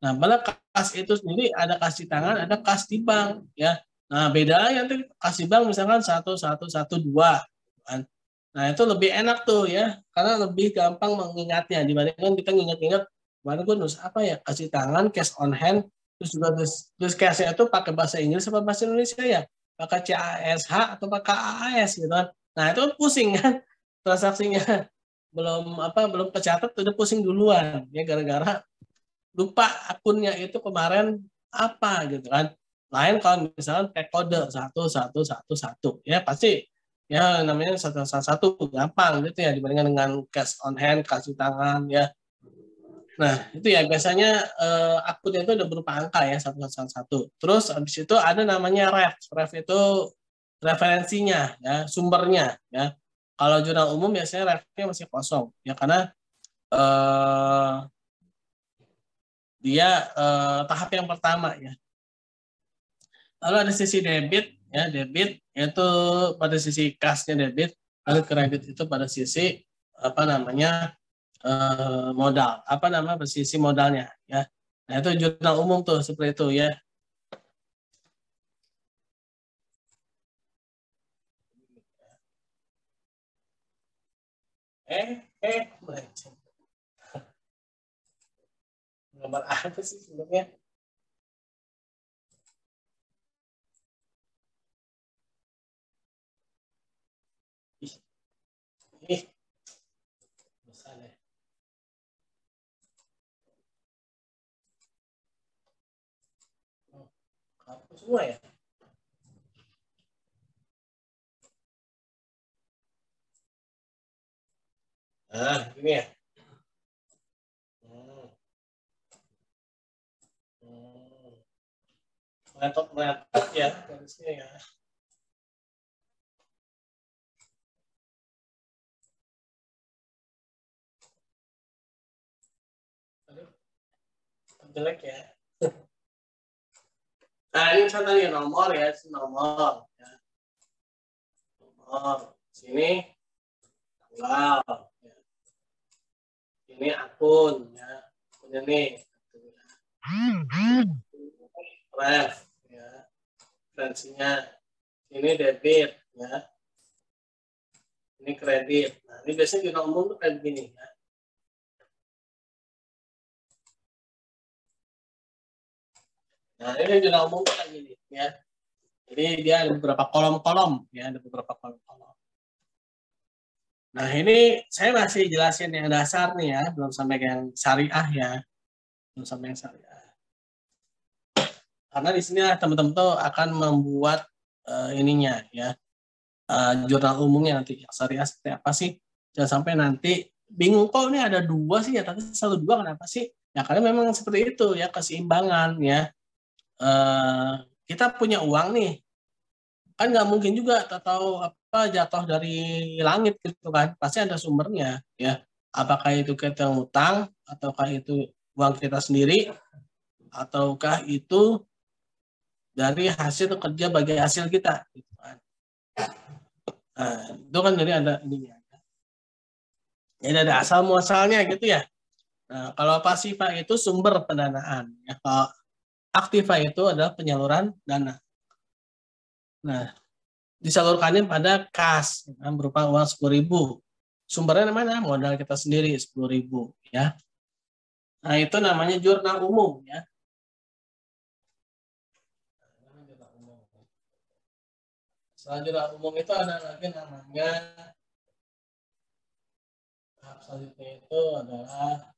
Speaker 1: Nah, padahal kas itu sendiri ada kas di tangan, ada kas di bank ya. Nah, bedanya nanti kas di bank misalkan 1112 kan. Nah, itu lebih enak tuh ya, karena lebih gampang mengingatnya dibandingkan kita nginget-nginget kemarin gue nulis apa ya, kasih tangan, cash on hand, terus juga terus cash-nya itu pakai bahasa Inggris apa bahasa Indonesia ya, pakai CASH atau pakai AAS gitu kan. Nah, itu kan pusing kan transaksinya belum kecatat udah pusing duluan ya gara-gara lupa akunnya itu kemarin apa gitu kan. Lain kalau misalnya kayak kode 1111 ya pasti ya namanya 111 gampang gitu ya dibandingkan dengan cash on hand, kasih tangan ya. Nah, itu ya biasanya akunnya itu udah berupa angka ya 111. Terus habis itu ada namanya ref. Ref itu referensinya ya, sumbernya ya. Kalau jurnal umum biasanya refnya masih kosong ya karena dia tahap yang pertama ya. Lalu ada sisi debit ya, debit yaitu pada sisi kasnya debit, lalu kredit itu pada sisi apa namanya modal, apa nama sisi modalnya ya. Nah, itu jurnal umum tuh seperti itu ya. Melenceng. Gambar apa sih sebenarnya? Ih, besar ya. Hapus semua ya? Nah, ini ya. Meletot ya dari sini ya. Aduh, jelek ya. Nah, ini misalnya tadi nomor ya, nomor. Ya. Nomor. Sini tanggal. Ya. Ini akun ya. Akunnya nih. Ref ya. Referensinya. Ini debit ya. Ini kredit. Nah, ini biasanya kita umum tuh kayak begini ya. Nah, ini kita umum tuh kayak gini ya. Jadi dia ada beberapa kolom-kolom ya, ada beberapa kolom-kolom. Nah, ini saya masih jelasin yang dasar nih ya, belum sampai yang syariah ya. Belum sampai yang syariah. Karena di sini teman-teman tuh akan membuat ininya ya. Jurnal umumnya nanti yang syariah seperti apa sih? Jangan sampai nanti bingung kok ini ada dua sih ya, tapi selalu dua kenapa sih? Ya karena memang seperti itu ya, keseimbangan ya. Kita punya uang nih, kan nggak mungkin juga tahu apa jatuh dari langit gitu kan, pasti ada sumbernya ya. Apakah itu kita ngutang, ataukah itu uang kita sendiri, ataukah itu dari hasil kerja bagi hasil kita gitu kan. Nah, itu kan jadi ada ininya. Jadi ada asal muasalnya gitu ya. Nah, kalau pasifa itu sumber pendanaan ya. Kalau aktiva itu adalah penyaluran dana. Nah, disalurkannya pada kas berupa uang 10.000. Sumbernya mana? Modal kita sendiri 10.000 ya. Nah, itu namanya jurnal umum ya. Setelah jurnal umum itu ada lagi namanya, tahap selanjutnya itu adalah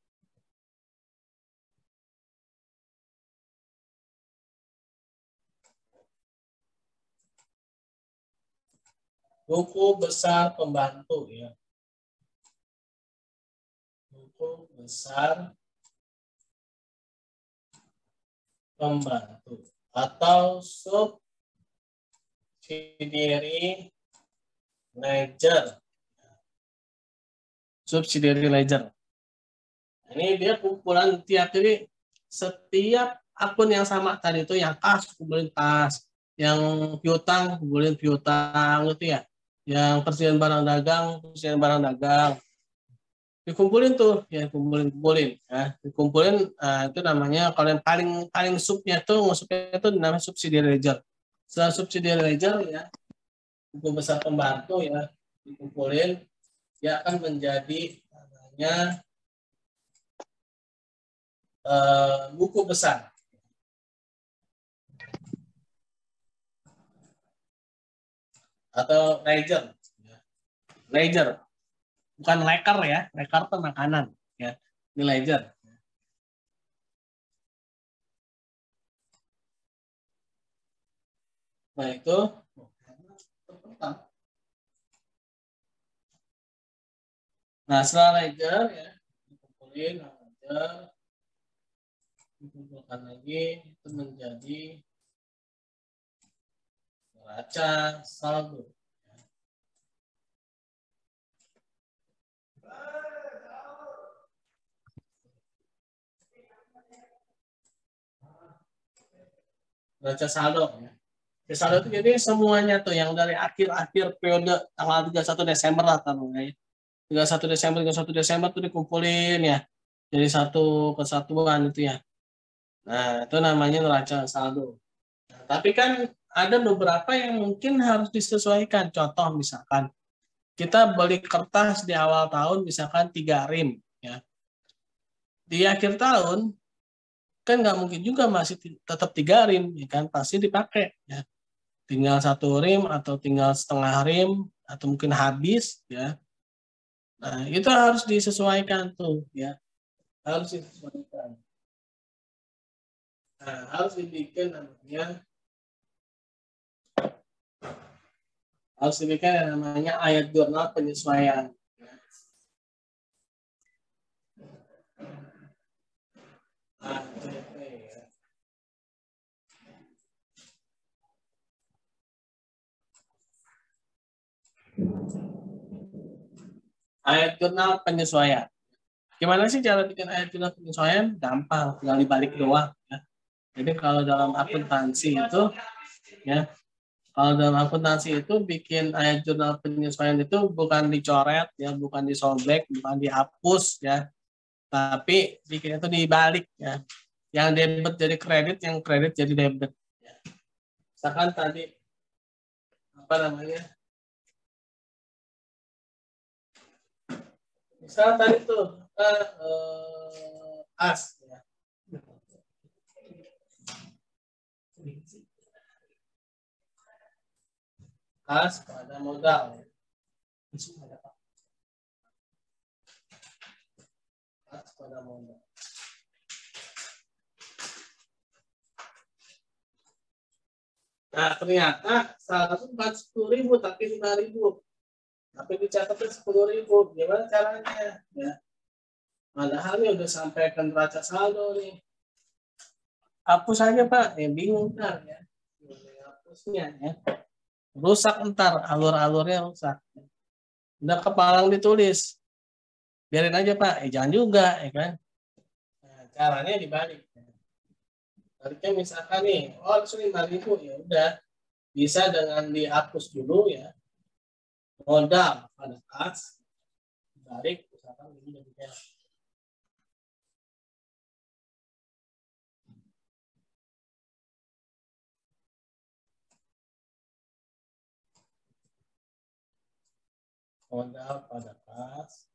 Speaker 1: buku besar pembantu ya. Buku besar pembantu atau subsidiary ledger. Subsidiary ledger. Ini dia kumpulan jadi setiap akun yang sama tadi itu, yang kas kumpulin kas, yang piutang kumpulin piutang gitu ya. Yang persediaan barang dagang, persediaan barang dagang. Dikumpulin tuh, ya kumpulin ya. Dikumpulin itu namanya, kalau yang paling subnya tuh namanya subsidiary ledger. Setelah subsidiary ledger ya, buku besar pembantu ya dikumpulin, dia akan menjadi namanya buku besar atau ledger. Ledger bukan leker ya, leker itu makanan ya, ini ledger. Nah itu nah setelah ledger ya dikumpulin ledger, dikumpulkan lagi itu menjadi neraca saldo. Neraca saldo ya. Saldo itu jadi semuanya tuh yang dari akhir-akhir periode tanggal 31 Desember lah taruhnya. 31 Desember tuh dikumpulin ya. Jadi satu kesatuan itu ya. Nah, itu namanya neraca saldo. Nah, tapi kan ada beberapa yang mungkin harus disesuaikan. Contoh misalkan kita beli kertas di awal tahun misalkan 3 rim, ya. Di akhir tahun kan nggak mungkin juga masih tetap 3 rim, ya kan? Pasti dipakai, ya. Tinggal 1 rim atau tinggal setengah rim atau mungkin habis, ya. Nah, itu harus disesuaikan tuh, ya. Harus disesuaikan. Nah, harus dibikin namanya yang namanya ayat jurnal penyesuaian. AJP, ya. Ayat jurnal penyesuaian. Gimana sih cara bikin ayat jurnal penyesuaian? Gampang, tinggal dibalik doang, ya. Jadi kalau dalam akuntansi itu, ya, kalau dalam akuntansi itu bikin ayat jurnal penyesuaian itu bukan dicoret, ya, bukan disobek, bukan dihapus, ya, tapi bikin itu dibalik, ya. Yang debit jadi kredit, yang kredit jadi debit. Ya. Misalkan tadi apa namanya? Misalkan tadi tuh as, ya. As pada modal, ya. As pada modal. Nah, ternyata seharusnya bukan 10.000 tapi 5.000. Tapi dicatatnya 10.000. Gimana caranya? Ya. Padahal ini udah sampai ke neraca saldo nih. Hapus aja Pak. Ya bingung ntar, ya. Hapusnya, ya. Rusak ntar, alur-alurnya rusak. Udah kepalang ditulis. Biarin aja Pak. Jangan juga, ya kan? Nah, caranya dibalik. Baliknya misalkan nih, oh 5.000, ya udah. Bisa dengan dihapus dulu, ya. Modal pada kas, balik misalkan ini jadi modal pada kas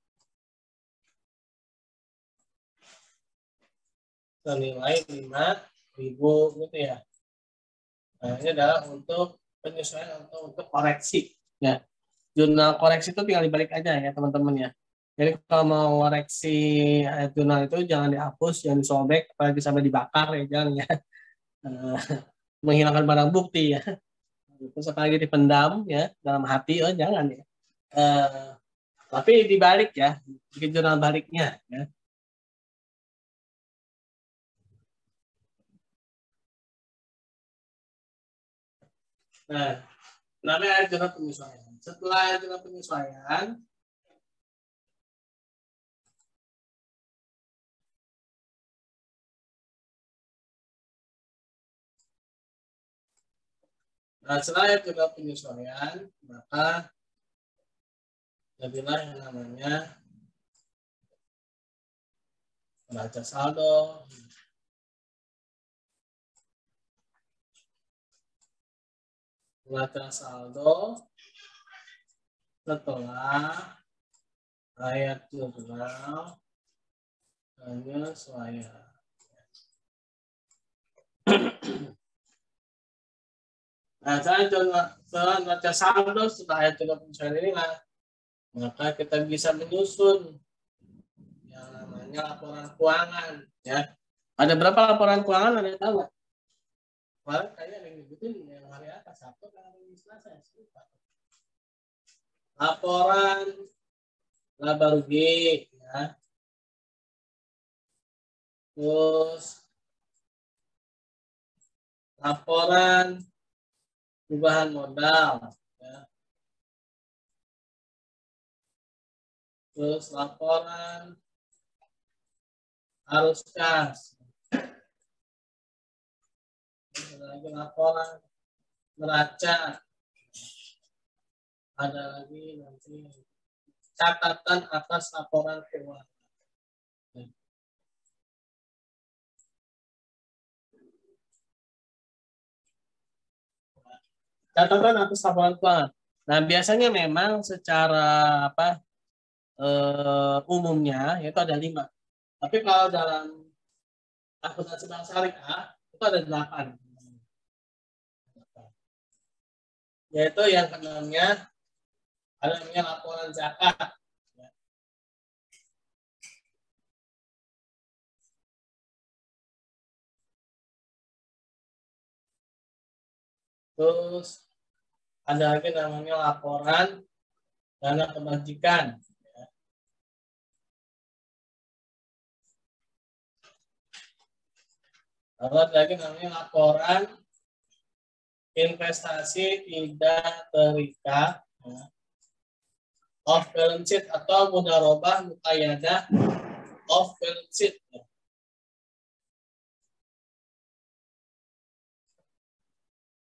Speaker 1: senilai 5.000 gitu, ya. Nah, ini adalah untuk penyesuaian atau untuk koreksi, ya. Jurnal koreksi itu tinggal dibalik aja, ya teman-teman, ya. Jadi kalau mau koreksi jurnal itu jangan dihapus, jangan disobek, apalagi sampai dibakar, ya jangan, ya. Menghilangkan barang bukti, ya. Terus apalagi dipendam, ya, dalam hati, oh jangan, ya. Tapi dibalik, ya, bikin jurnal baliknya, ya. Nah, namanya jurnal penyesuaian. Setelah jurnal penyesuaian, setelah jurnal penyesuaian, maka jadilah yang namanya neraca saldo. Neraca saldo setelah ayat jurnal penyesuaian. Nah, setelah neraca saldo setelah ayat jurnal penyesuaian inilah, maka kita bisa menyusun yang namanya laporan keuangan, ya. Ada berapa laporan keuangan, ada yang tahu nggak? Kemarin kayaknya ada yang nyebutin yang hari apa, Sabtu kan hari Selasa, ya. Laporan laba rugi, ya. Terus laporan perubahan modal, ya. Terus laporan arus kas. Ada lagi laporan neraca. Ada lagi nanti catatan atas laporan keuangan. Catatan atas laporan keuangan. Nah, biasanya memang secara apa umumnya itu ada 5. Tapi kalau dalam akuntansi bank syariah itu ada 8. Yaitu yang keenamnya ada namanya laporan zakat. Terus ada lagi namanya laporan dana kebajikan. Lalu ada lagi namanya laporan investasi tidak terikat off balance sheet atau mudharabah muqayyadah off balance sheet.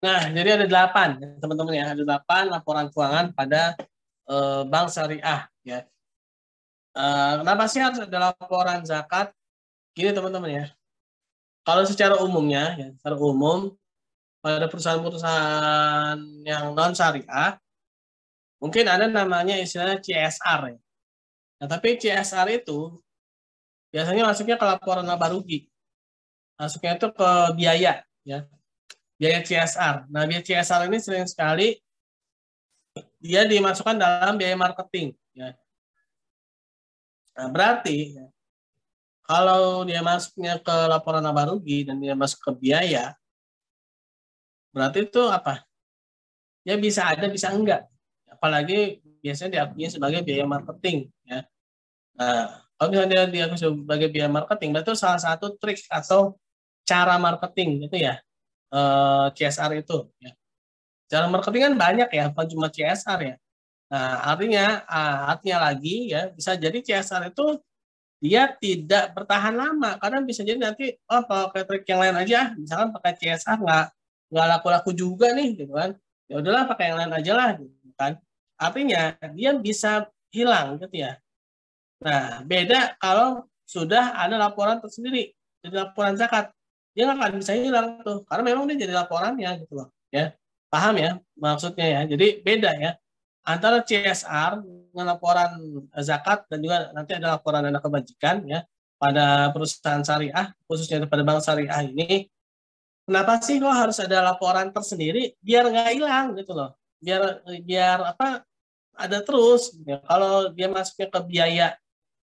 Speaker 1: Nah, jadi ada 8 teman-teman ya, ada 8 laporan keuangan pada bank syariah ya. Kenapa sih harus ada laporan zakat? Gini teman-teman ya. Kalau secara umumnya ya, secara umum pada perusahaan-perusahaan yang non syariah mungkin ada namanya istilahnya CSR ya. Nah, tapi CSR itu biasanya masuknya ke laporan laba rugi. Masuknya itu ke biaya ya. Biaya CSR. Nah, biaya CSR ini sering sekali dia dimasukkan dalam biaya marketing ya. Nah, berarti ya, kalau dia masuknya ke laporan laba rugi dan dia masuk ke biaya, berarti itu apa? Ya bisa ada, bisa enggak. Apalagi biasanya diakui sebagai biaya marketing ya. Nah, kalau misalnya dia diakui sebagai biaya marketing, berarti itu salah satu trik atau cara marketing gitu ya. CSR itu ya. Cara marketing kan banyak ya, bukan cuma CSR ya. Nah, artinya lagi ya, bisa jadi CSR itu dia tidak bertahan lama karena bisa jadi nanti pakai trik yang lain aja, misalkan pakai CSR nggak laku-laku juga nih gitu kan. Ya udahlah pakai yang lain aja lah gitu kan. Artinya dia bisa hilang gitu ya. Nah, beda kalau sudah ada laporan tersendiri, jadi laporan zakat. Dia nggak akan bisa hilang tuh, karena memang dia jadi laporannya gitu loh. Ya, paham ya maksudnya ya. Jadi beda ya antara CSR dengan laporan zakat dan juga nanti ada laporan dana kebajikan ya pada perusahaan syariah, khususnya pada bank syariah ini. Kenapa sih kok harus ada laporan tersendiri biar nggak hilang gitu loh. Biar biar apa ada terus. Ya. Kalau dia masuknya ke biaya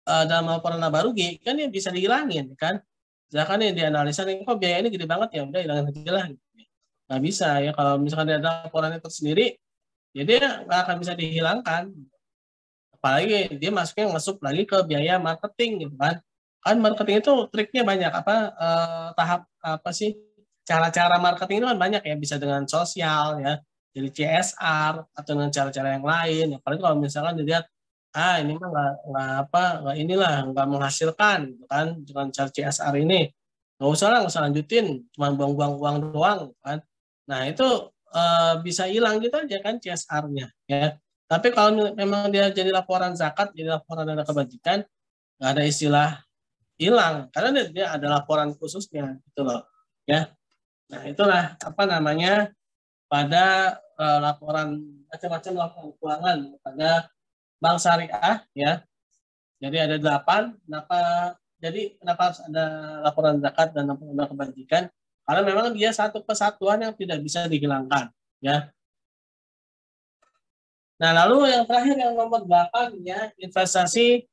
Speaker 1: dalam laporan laba rugi kan dia bisa dihilangin kan. Misalkan yang dianalisa nih kok biaya ini gede banget ya udah hilangin aja lah. Nggak bisa ya kalau misalkan dia ada laporannya tersendiri ya dia nggak akan bisa dihilangkan. Apalagi dia masuknya masuk lagi ke biaya marketing gitu kan. Kan marketing itu triknya banyak apa tahap apa sih cara-cara marketing itu kan banyak ya bisa dengan sosial ya jadi CSR atau dengan cara-cara yang lain. Apalagi kalau misalkan dilihat ini mah nggak inilah nggak menghasilkan gitu kan dengan cara CSR ini nggak usah lanjutin cuma buang-buang uang doang gitu kan. Nah itu bisa hilang gitu aja kan CSR-nya ya. Tapi kalau memang dia jadi laporan zakat, jadi laporan dana kebajikan, nggak ada istilah hilang, karena dia ada laporan khususnya, gitu loh, ya. Nah itulah apa namanya pada laporan macam-macam laporan keuangan pada bank syariah, ya. Jadi ada 8. Kenapa harus ada laporan zakat dan laporan dana kebajikan? Karena memang dia satu kesatuan yang tidak bisa dihilangkan, ya. Nah, lalu yang terakhir yang nomor 8 ya, investasi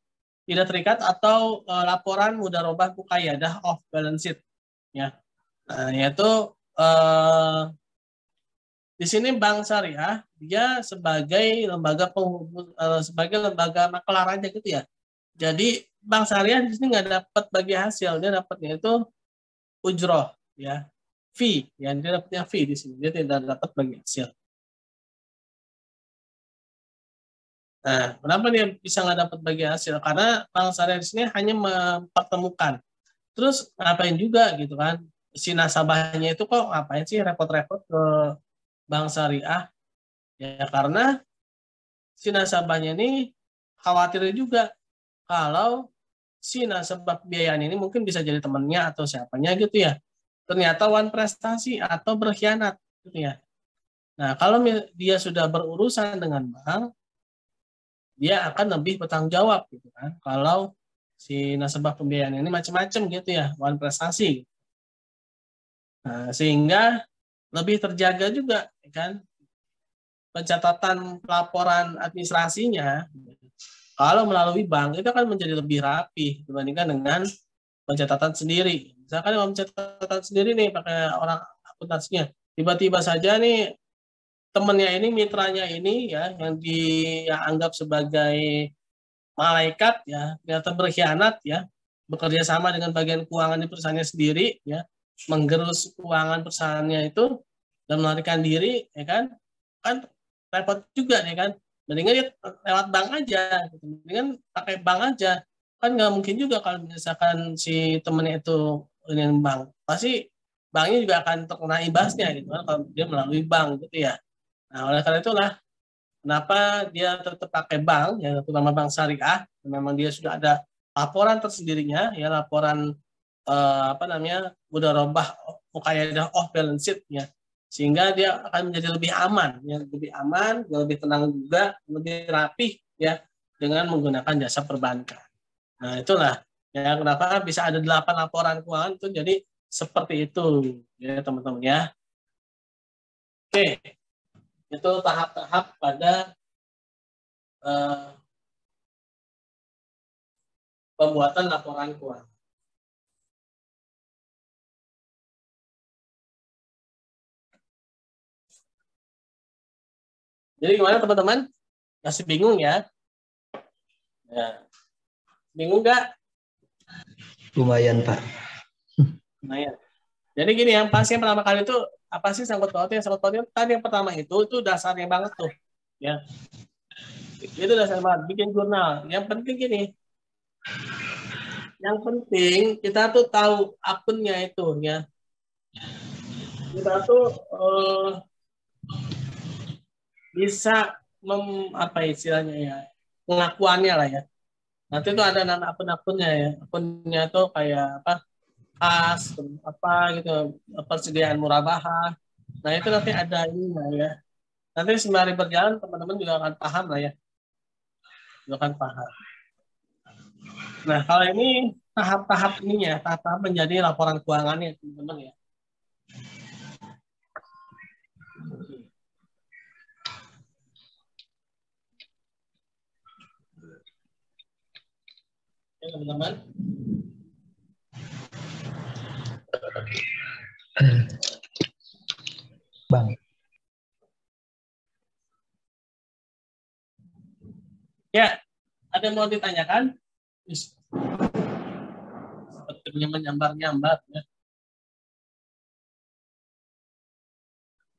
Speaker 1: tidak terikat atau laporan mudharabah muqayyadah off balance sheet ya. Nah, yaitu di sini bank syariah dia sebagai sebagai lembaga makelar aja gitu ya. Jadi bank syariah di sini nggak dapat bagi hasil, dia dapatnya itu ujroh ya, fee ya, dia dapatnya fee di sini, dia tidak dapat bagi hasil. Nah, kenapa dia bisa nggak dapat bagi hasil? Karena bank syariah di sini hanya mempertemukan. Terus ngapain juga gitu kan? Si nasabahnya itu kok ngapain sih repot-repot ke bank syariah? Ya karena si nasabahnya ini khawatir juga kalau si nasabah pembiayaan ini mungkin bisa jadi temannya atau siapanya gitu ya. Ternyata wan prestasi atau berkhianat gitu ya. Nah, kalau dia sudah berurusan dengan bank, dia akan lebih bertanggung jawab gitu kan. Kalau si nasabah pembiayaan ini macam-macam gitu ya, wan prestasi. Nah, sehingga lebih terjaga juga kan pencatatan laporan administrasinya. Kalau melalui bank itu akan menjadi lebih rapi dibandingkan dengan pencatatan sendiri. Misalkan kalau pencatatan sendiri nih pakai orang akuntansinya, tiba-tiba saja nih temennya ini, mitranya ini ya, yang dianggap sebagai malaikat ya, ternyata berkhianat ya, bekerja sama dengan bagian keuangan di perusahaannya sendiri ya, menggerus keuangan perusahaannya itu dan melarikan diri ya kan repot juga ya kan. Mendingan dia lewat bank aja, gitu. Mendingan pakai bank aja. Kan nggak mungkin juga kalau misalkan si temennya itu dengan bank, pasti banknya juga akan terkena imbasnya gitu kan kalau dia melalui bank gitu ya. Nah, oleh karena itulah kenapa dia tetap pakai bank, ya terutama bank syariah, memang dia sudah ada laporan tersendirinya, ya laporan apa namanya, mudharabah muqayyadah off balance sheet, ya, sehingga dia akan menjadi lebih aman, ya, lebih aman, lebih tenang juga, lebih rapih, ya, dengan menggunakan jasa perbankan. Nah itulah, ya kenapa bisa ada 8 laporan keuangan itu jadi seperti itu, ya teman-teman ya. Oke. Itu tahap-tahap pada pembuatan laporan keuangan. Jadi gimana teman-teman? Masih bingung ya? Ya. Bingung nggak?
Speaker 2: Lumayan, Pak.
Speaker 1: Lumayan. Jadi gini, yang pasti yang pertama kali itu apa sih sangkut pautnya? Sangkut pautnya tadi yang pertama itu dasarnya banget tuh, ya. Itu dasar banget. Bikin jurnal. Yang penting gini. Yang penting kita tuh tahu akunnya itu, ya. Kita tuh bisa apa istilahnya ya, pengakuannya lah ya. Nanti tuh ada nama akun-akunnya ya. Akunnya tuh kayak apa? Kas, apa gitu, persediaan murabahah. Nah itu nanti ada ini lah ya. Nanti sembari berjalan teman-teman juga akan paham lah ya. Juga akan paham. Nah kalau ini tahap-tahap ininya, tahap-tahap menjadi laporan keuangannya teman-teman ya. Ya teman-teman.
Speaker 2: Bang.
Speaker 1: Ya, ada yang mau ditanyakan? Sepertinya menyambar-nyambar ya.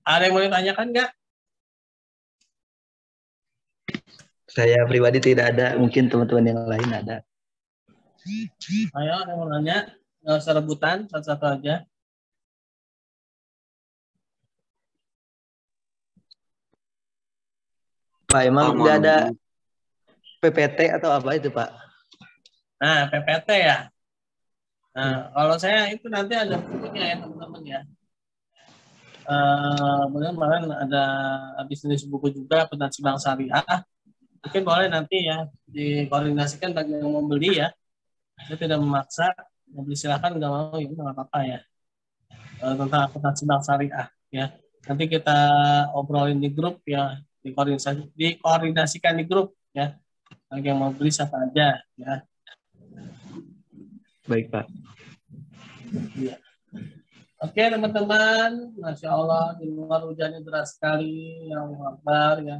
Speaker 1: Ada yang mau ditanyakan nggak?
Speaker 2: Saya pribadi tidak ada, mungkin teman-teman yang lain ada.
Speaker 1: Ayo, ada yang mau nanya? Nggak usah rebutan, satu-satu aja.
Speaker 2: Pak, emang nggak ada PPT atau apa itu, Pak?
Speaker 1: Nah, PPT ya. Nah, kalau saya itu nanti ada bukunya ya teman-teman ya. Kemarin ada bisnis buku juga akuntansi bank syariah. Mungkin boleh nanti ya dikoordinasikan bagi yang mau beli ya. Saya tidak memaksa, mau beli silakan, nggak mau ya nggak apa-apa ya. Tentang akuntansi bank syariah ya. Nanti kita obrolin di grup ya, dikoordinasikan di grup ya. Bagi yang mau beli siapa aja ya.
Speaker 2: Baik, Pak.
Speaker 1: Ya. Oke teman-teman, Masya Allah di luar hujannya deras sekali, yang Akbar ya.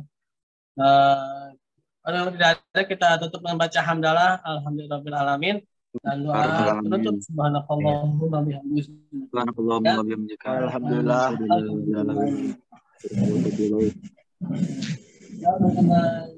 Speaker 1: Kalau tidak ada kita tutup dengan baca hamdalah, alhamdulillahirabbil alamin, dan doa penutup subhanakallahumma bihamdika.
Speaker 4: Subhanakallahumma wa bihamdika. Alhamdulillah.
Speaker 1: Ya teman-teman.